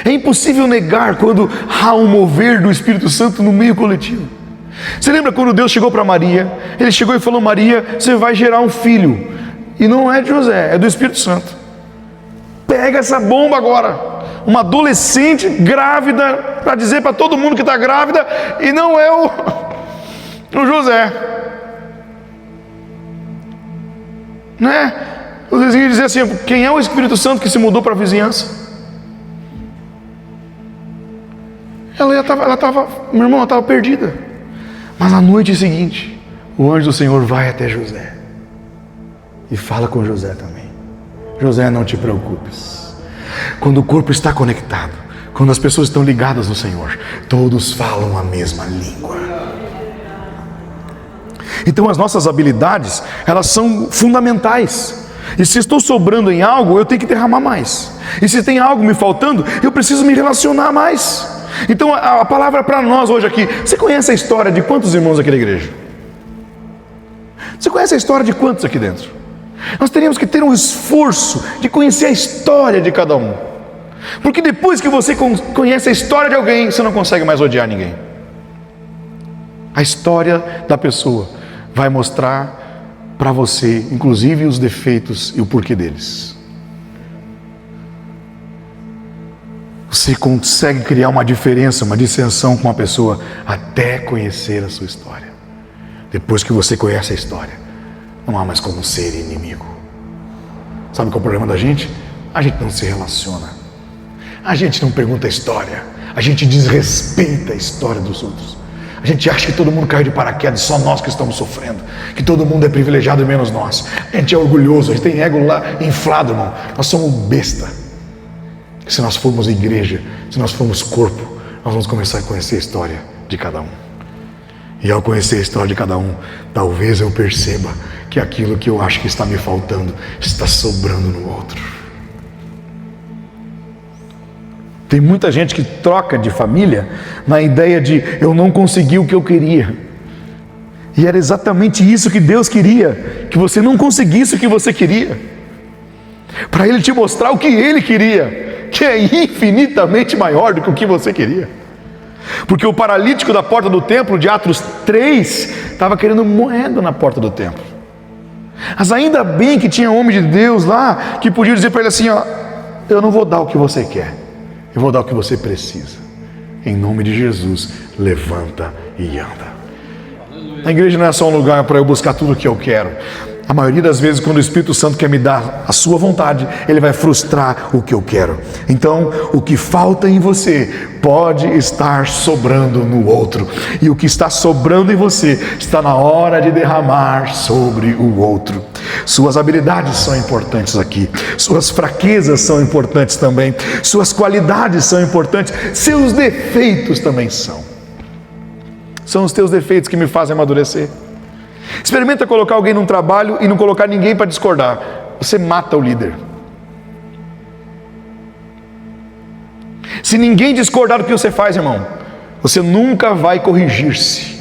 É impossível negar quando há um mover do Espírito Santo no meio coletivo. Você lembra quando Deus chegou para Maria? Ele chegou e falou: Maria, você vai gerar um filho. E não é de José, é do Espírito Santo. Pega essa bomba agora. Uma adolescente grávida, para dizer para todo mundo que está grávida, e não é o José. Né? Os vizinhos diziam assim: quem é o Espírito Santo que se mudou para a vizinhança? Ela estava, meu irmão, ela estava perdida. Mas na noite seguinte, o anjo do Senhor vai até José e fala com José também: José, não te preocupes. Quando o corpo está conectado, quando as pessoas estão ligadas no Senhor, todos falam a mesma língua. Então as nossas habilidades, elas são fundamentais. E se estou sobrando em algo, eu tenho que derramar mais. E se tem algo me faltando, eu preciso me relacionar mais. Então a palavra para nós hoje aqui: você conhece a história de quantos irmãos aqui da igreja? Você conhece a história de quantos aqui dentro? Nós teríamos que ter um esforço de conhecer a história de cada um. Porque depois que você conhece a história de alguém, você não consegue mais odiar ninguém. A história da pessoa vai mostrar para você, inclusive, os defeitos e o porquê deles. Você consegue criar uma diferença, uma dissensão com uma pessoa até conhecer a sua história. Depois que você conhece a história, não há mais como ser inimigo. Sabe qual é o problema da gente? A gente não se relaciona. A gente não pergunta a história. A gente desrespeita a história dos outros. A gente acha que todo mundo caiu de paraquedas, só nós que estamos sofrendo. Que todo mundo é privilegiado e menos nós. A gente é orgulhoso, a gente tem ego lá inflado, irmão. Nós somos besta. Se nós formos igreja, se nós formos corpo, nós vamos começar a conhecer a história de cada um. E ao conhecer a história de cada um, talvez eu perceba que aquilo que eu acho que está me faltando está sobrando no outro. Tem muita gente que troca de família na ideia de eu não consegui o que eu queria. E era exatamente isso que Deus queria, que você não conseguisse o que você queria, para Ele te mostrar o que Ele queria, que é infinitamente maior do que o que você queria. Porque o paralítico da porta do templo, de Atos 3, estava querendo moeda na porta do templo. Mas ainda bem que tinha homem de Deus lá que podia dizer para ele assim: ó, eu não vou dar o que você quer, eu vou dar o que você precisa. Em nome de Jesus, levanta e anda. A igreja não é só um lugar para eu buscar tudo o que eu quero. A maioria das vezes, quando o Espírito Santo quer me dar a sua vontade, ele vai frustrar o que eu quero. Então, o que falta em você pode estar sobrando no outro. E o que está sobrando em você está na hora de derramar sobre o outro. Suas habilidades são importantes aqui. Suas fraquezas são importantes também. Suas qualidades são importantes. Seus defeitos também são. São os teus defeitos que me fazem amadurecer. Experimenta colocar alguém num trabalho e não colocar ninguém para discordar. Você mata o líder. Se ninguém discordar do que você faz, irmão, você nunca vai corrigir-se.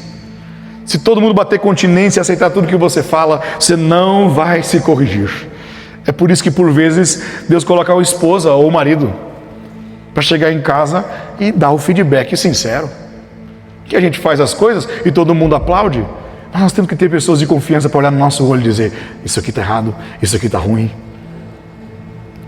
Se todo mundo bater continência e aceitar tudo que você fala, você não vai se corrigir. É por isso que por vezes Deus coloca a esposa ou o marido para chegar em casa e dar o feedback sincero. Que a gente faz as coisas e todo mundo aplaude. Mas nós temos que ter pessoas de confiança para olhar no nosso olho e dizer: isso aqui está errado, isso aqui está ruim.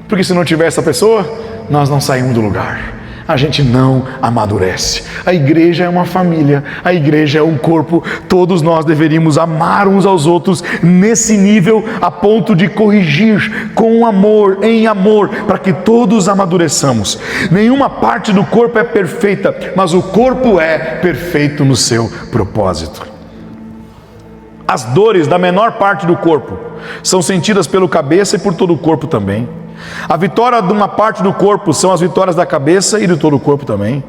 Porque se não tiver essa pessoa, nós não saímos do lugar. A gente não amadurece. A igreja é uma família, a igreja é um corpo. Todos nós deveríamos amar uns aos outros nesse nível, a ponto de corrigir com amor, em amor, para que todos amadureçamos. Nenhuma parte do corpo é perfeita, mas o corpo é perfeito no seu propósito. As dores da menor parte do corpo são sentidas pelo cabeça e por todo o corpo também. A vitória de uma parte do corpo são as vitórias da cabeça e de todo o corpo também.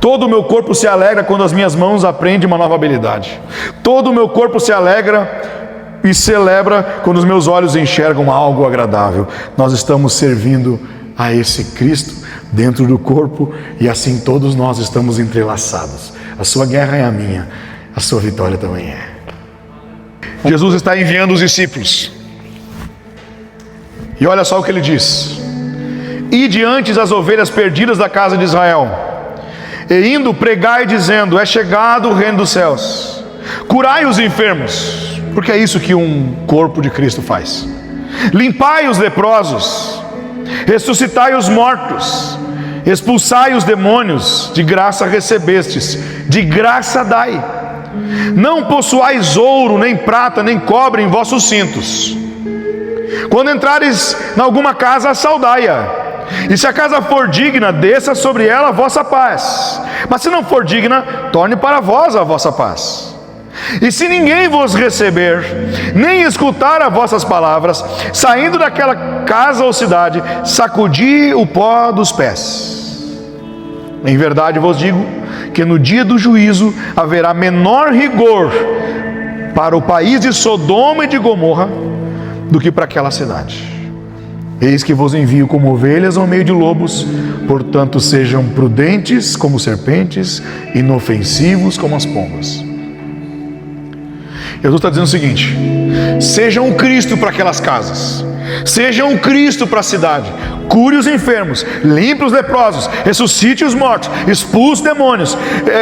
Todo o meu corpo se alegra quando as minhas mãos aprendem uma nova habilidade. Todo o meu corpo se alegra e celebra quando os meus olhos enxergam algo agradável. Nós estamos servindo a esse Cristo dentro do corpo e assim todos nós estamos entrelaçados. A sua guerra é a minha, a sua vitória também é. Jesus está enviando os discípulos. E olha só o que ele diz: ide antes as ovelhas perdidas da casa de Israel, e indo pregai dizendo: é chegado o reino dos céus. Curai os enfermos, porque é isso que um corpo de Cristo faz. Limpai os leprosos, ressuscitai os mortos, expulsai os demônios. De graça recebestes, de graça dai. Não possuais ouro, nem prata, nem cobre em vossos cintos. Quando entrares em alguma casa, saudai-a. E se a casa for digna, desça sobre ela a vossa paz. Mas se não for digna, torne para vós a vossa paz. E se ninguém vos receber, nem escutar as vossas palavras, saindo daquela casa ou cidade, sacudi o pó dos pés. Em verdade vos digo que no dia do juízo haverá menor rigor para o país de Sodoma e de Gomorra do que para aquela cidade. Eis que vos envio como ovelhas ao meio de lobos, portanto sejam prudentes como serpentes, inofensivos como as pombas. Jesus está dizendo o seguinte: sejam um Cristo para aquelas casas, sejam um Cristo para a cidade. Cure os enfermos, limpe os leprosos, ressuscite os mortos, expulse demônios.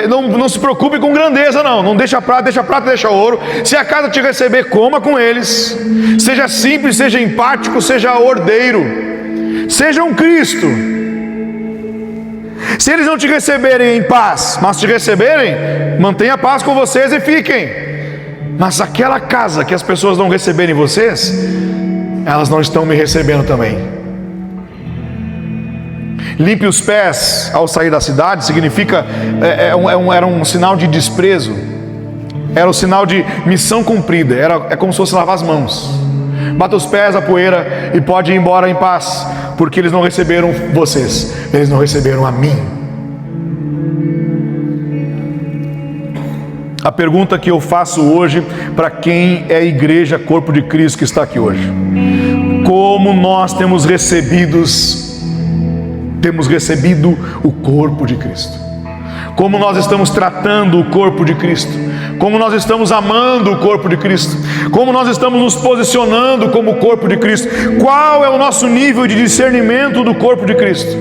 Não se preocupe com grandeza, não deixa prata, deixa ouro. Se a casa te receber, coma com eles. Seja simples, seja empático, seja ordeiro. Seja um Cristo. Se eles não te receberem em paz, mas te receberem, mantenha a paz com vocês e fiquem. Mas aquela casa que as pessoas não receberem vocês, elas não estão me recebendo também. Limpe os pés ao sair da cidade significa, era um sinal de desprezo, era um sinal de missão cumprida, é como se fosse lavar as mãos. Bata os pés, a poeira, e pode ir embora em paz, porque eles não receberam vocês, eles não receberam a mim. A pergunta que eu faço hoje para quem é a igreja, corpo de Cristo que está aqui hoje: como nós temos recebido o corpo de Cristo? Como nós estamos tratando o corpo de Cristo? Como nós estamos amando o corpo de Cristo? Como nós estamos nos posicionando como corpo de Cristo? Qual é o nosso nível de discernimento do corpo de Cristo?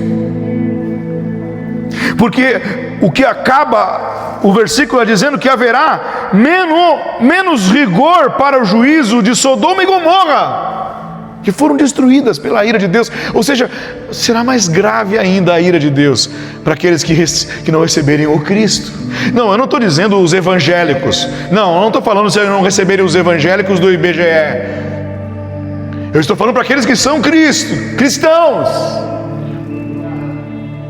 Porque o que acaba o versículo é dizendo que haverá menos rigor para o juízo de Sodoma e Gomorra, que foram destruídas pela ira de Deus. Ou seja, será mais grave ainda a ira de Deus para aqueles que não receberem o Cristo. Não, eu não estou dizendo os evangélicos. Não, eu não estou falando se não receberem os evangélicos do IBGE. Eu estou falando para aqueles que são cristãos.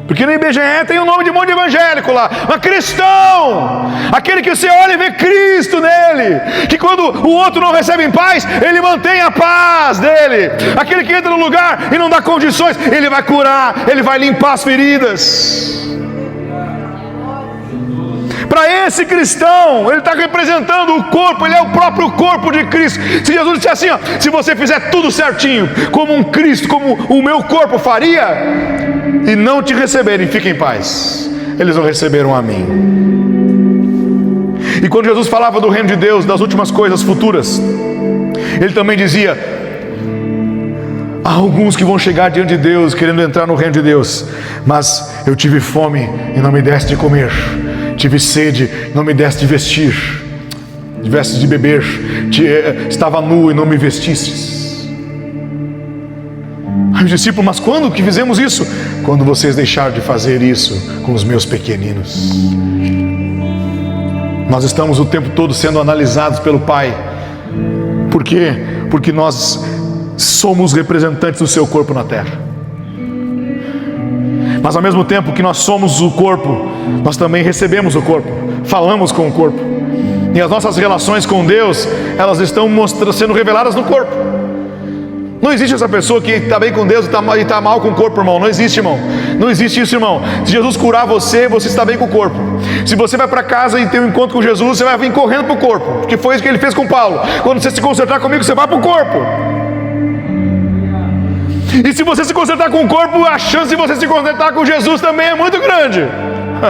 Porque no IBGE tem um nome de um monte de evangélico lá, mas cristão, aquele que você olha e vê Cristo nele, que quando o outro não recebe em paz, ele mantém a paz dele, aquele que entra no lugar e não dá condições, ele vai curar, ele vai limpar as feridas. Para esse cristão, ele está representando o corpo, ele é o próprio corpo de Cristo. Se Jesus disse assim, ó, se você fizer tudo certinho, como um Cristo, como o meu corpo faria, e não te receberem, fiquem em paz. Eles não receberam a mim. E quando Jesus falava do reino de Deus, das últimas coisas futuras, ele também dizia: há alguns que vão chegar diante de Deus querendo entrar no reino de Deus, mas eu tive fome e não me deste de comer, tive sede, não me deste de vestir, de beber, estava nu e não me vestistes. Aí os discípulos: mas quando que fizemos isso? Quando vocês deixaram de fazer isso com os meus pequeninos. Nós estamos o tempo todo sendo analisados pelo Pai. Por quê? Porque nós somos representantes do seu corpo na terra. Mas ao mesmo tempo que nós somos o corpo, nós também recebemos o corpo, falamos com o corpo. E as nossas relações com Deus, elas estão sendo reveladas no corpo. Não existe essa pessoa que está bem com Deus e está mal com o corpo, irmão. Não existe, irmão. Não existe isso, irmão. Se Jesus curar você, você está bem com o corpo. Se você vai para casa e tem um encontro com Jesus, você vai vir correndo para o corpo, porque foi isso que ele fez com Paulo. Quando você se consertar comigo, você vai para o corpo. E se você se consertar com o corpo, a chance de você se consertar com Jesus também é muito grande.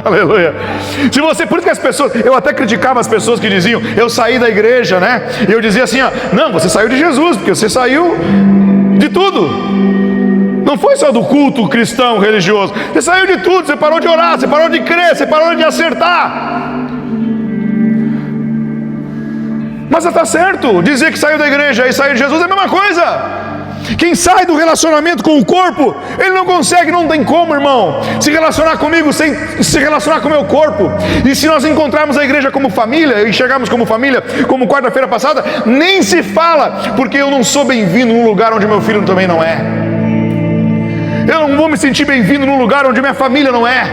Aleluia. Se você, por isso que as pessoas, eu até criticava as pessoas que diziam: eu saí da igreja, né? E eu dizia assim, ó, não, você saiu de Jesus, porque você saiu de tudo. Não foi só do culto cristão religioso, você saiu de tudo, você parou de orar, você parou de crer, você parou de acertar. Mas está certo, dizer que saiu da igreja e saiu de Jesus é a mesma coisa. Quem sai do relacionamento com o corpo, ele não consegue, não tem como, irmão, se relacionar comigo sem se relacionar com o meu corpo. E se nós encontrarmos a igreja como família, enxergarmos como família, como quarta-feira passada, nem se fala, porque eu não sou bem-vindo num lugar onde meu filho também não é. Eu não vou me sentir bem-vindo num lugar onde minha família não é.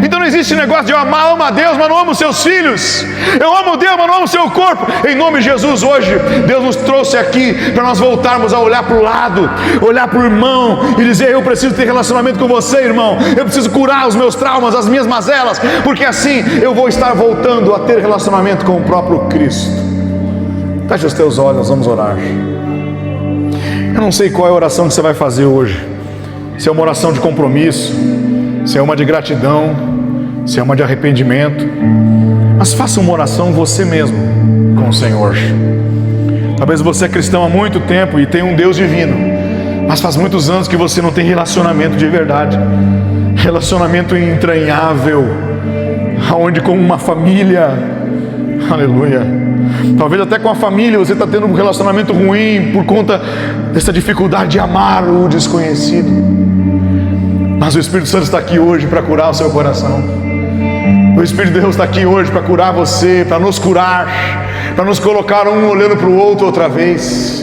Então não existe negócio de eu amo a Deus, mas não amo os seus filhos. Eu amo Deus, mas não amo o seu corpo. Em nome de Jesus, hoje, Deus nos trouxe aqui para nós voltarmos a olhar para o lado, olhar para o irmão e dizer: eu preciso ter relacionamento com você, irmão. Eu preciso curar os meus traumas, as minhas mazelas, porque assim eu vou estar voltando a ter relacionamento com o próprio Cristo. Feche os teus olhos, nós vamos orar. Eu não sei qual é a oração que você vai fazer hoje. Se é uma oração de compromisso, se é uma de gratidão, se é uma de arrependimento, mas faça uma oração você mesmo com o Senhor. Talvez você é cristão há muito tempo e tem um Deus divino, mas faz muitos anos que você não tem relacionamento de verdade, relacionamento entranhável, aonde como uma família, aleluia, talvez até com a família você está tendo um relacionamento ruim por conta dessa dificuldade de amar o desconhecido. Mas o Espírito Santo está aqui hoje para curar o seu coração. O Espírito de Deus está aqui hoje para curar você, para nos curar, para nos colocar um olhando para o outro outra vez,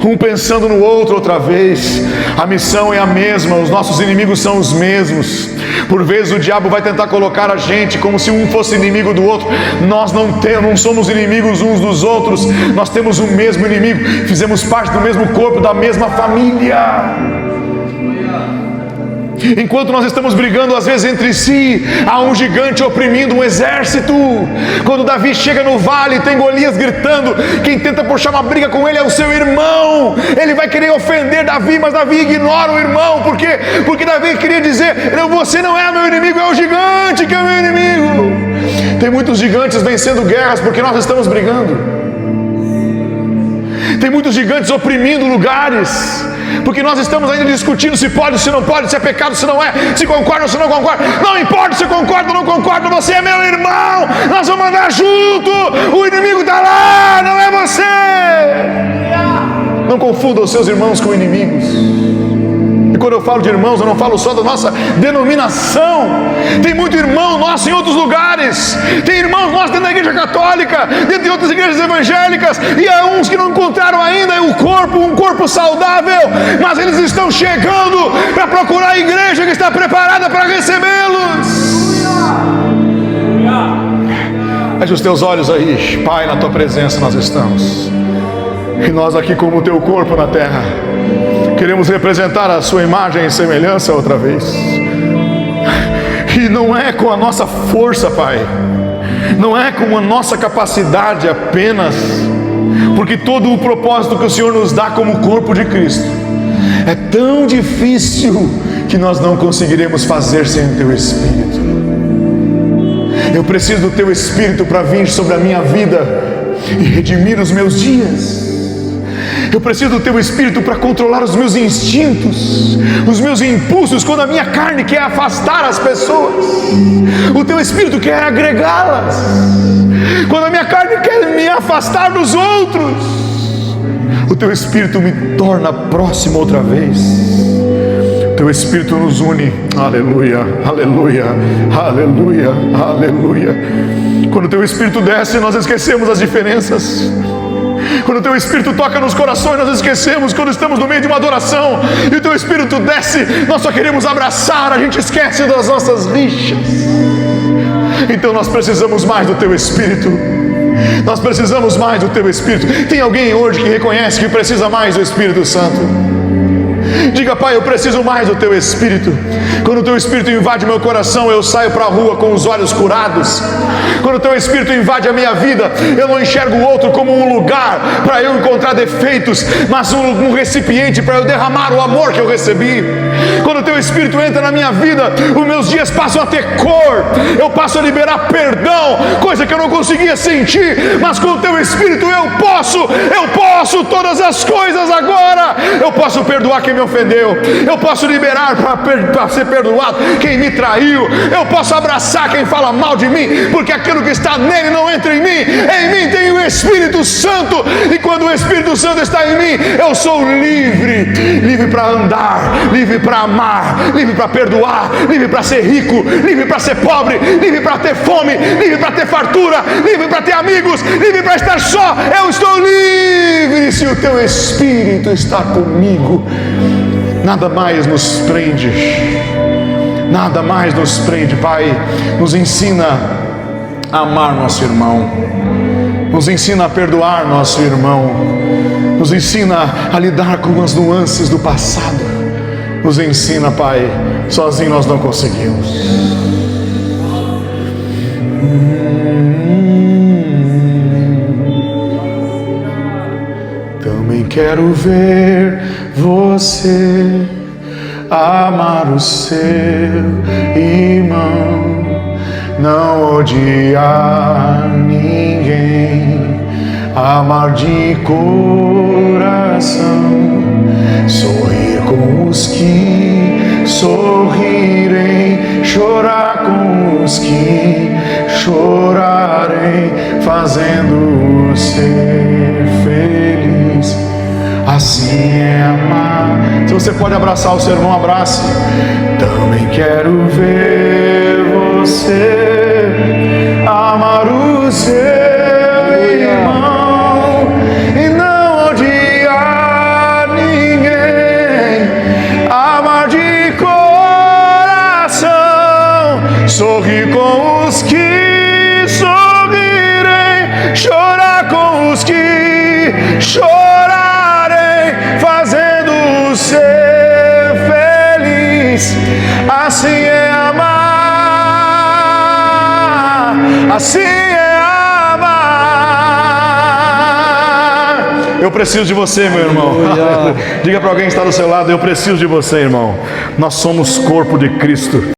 um pensando no outro outra vez. A missão é a mesma, os nossos inimigos são os mesmos. Por vezes o diabo vai tentar colocar a gente como se um fosse inimigo do outro. Nós não somos inimigos uns dos outros, nós temos o mesmo inimigo, fizemos parte do mesmo corpo, da mesma família. Enquanto nós estamos brigando às vezes entre si, há um gigante oprimindo um exército. Quando Davi chega no vale, tem Golias gritando, quem tenta puxar uma briga com ele é o seu irmão. Ele vai querer ofender Davi, mas Davi ignora o irmão. Por quê? Porque Davi queria dizer: você não é meu inimigo, é o gigante que é meu inimigo. Tem muitos gigantes vencendo guerras porque nós estamos brigando. Tem muitos gigantes oprimindo lugares porque nós estamos ainda discutindo se pode, se não pode, se é pecado, se não é, se concorda ou se não concorda. Não importa se concorda ou não concorda, você é meu irmão, nós vamos andar junto, o inimigo está lá, não é você. Não confunda os seus irmãos com inimigos. E quando eu falo de irmãos, eu não falo só da nossa denominação. Tem muito irmão nosso em outros lugares. Tem irmãos nossos dentro da igreja católica, dentro de outras igrejas evangélicas. E há uns que não encontraram ainda um corpo saudável. Mas eles estão chegando para procurar a igreja que está preparada para recebê-los. Feche os teus olhos aí. Pai, na tua presença nós estamos. E nós aqui como o teu corpo na terra, queremos representar a sua imagem e semelhança outra vez. E não é com a nossa força, Pai, não é com a nossa capacidade apenas, porque todo o propósito que o Senhor nos dá como corpo de Cristo é tão difícil que nós não conseguiremos fazer sem o teu Espírito. Eu preciso do teu Espírito para vir sobre a minha vida e redimir os meus dias. Eu preciso do teu Espírito para controlar os meus instintos, os meus impulsos, quando a minha carne quer afastar as pessoas. O teu Espírito quer agregá-las. Quando a minha carne quer me afastar dos outros, o teu Espírito me torna próximo outra vez. O teu Espírito nos une. Aleluia, aleluia, aleluia, aleluia. Quando o teu Espírito desce, nós esquecemos as diferenças. Quando o teu Espírito toca nos corações, nós esquecemos. Quando estamos no meio de uma adoração e o teu Espírito desce, nós só queremos abraçar, a gente esquece das nossas rixas. Então nós precisamos mais do teu Espírito. Nós precisamos mais do teu Espírito. Tem alguém hoje que reconhece que precisa mais do Espírito Santo? Diga: Pai, eu preciso mais do teu Espírito. Quando o teu Espírito invade meu coração, eu saio para a rua com os olhos curados. Quando o teu Espírito invade a minha vida, eu não enxergo o outro como um lugar para eu encontrar defeitos, mas um recipiente para eu derramar o amor que eu recebi. Quando o teu Espírito entra na minha vida, os meus dias passam a ter cor. Eu passo a liberar perdão, coisa que eu não conseguia sentir, mas com o teu Espírito eu posso todas as coisas agora. Eu posso perdoar quem me ofendeu, eu posso liberar para ser perdoado quem me traiu, eu posso abraçar quem fala mal de mim, porque aquilo que está nele não entra em mim tem o Espírito Santo, e quando o Espírito Santo está em mim, eu sou livre para andar, livre para amar, livre para perdoar, livre para ser rico, livre para ser pobre, livre para ter fome, livre para ter fartura, livre para ter amigos, livre para estar só. Eu estou livre se o teu Espírito está comigo. Nada mais nos prende, nada mais nos prende. Pai, nos ensina a amar nosso irmão, nos ensina a perdoar nosso irmão, nos ensina a lidar com as nuances do passado. Nos ensina, Pai, sozinho nós não conseguimos. Também quero ver você amar o seu irmão, não odiar ninguém, amar de coração, sorrir com os que sorrirem, chorar com os que chorarem, fazendo-os ser feliz. Assim é amar. Se você pode abraçar o seu irmão, abrace. Também quero ver você amar o seu irmão e não odiar ninguém, amar de coração, sorrir com os que sorrirem, chorar com os que chorarem, fazendo ser feliz. Assim é amar, assim é amar. Eu preciso de você, meu irmão. Diga para alguém que está do seu lado: eu preciso de você, irmão. Nós somos corpo de Cristo.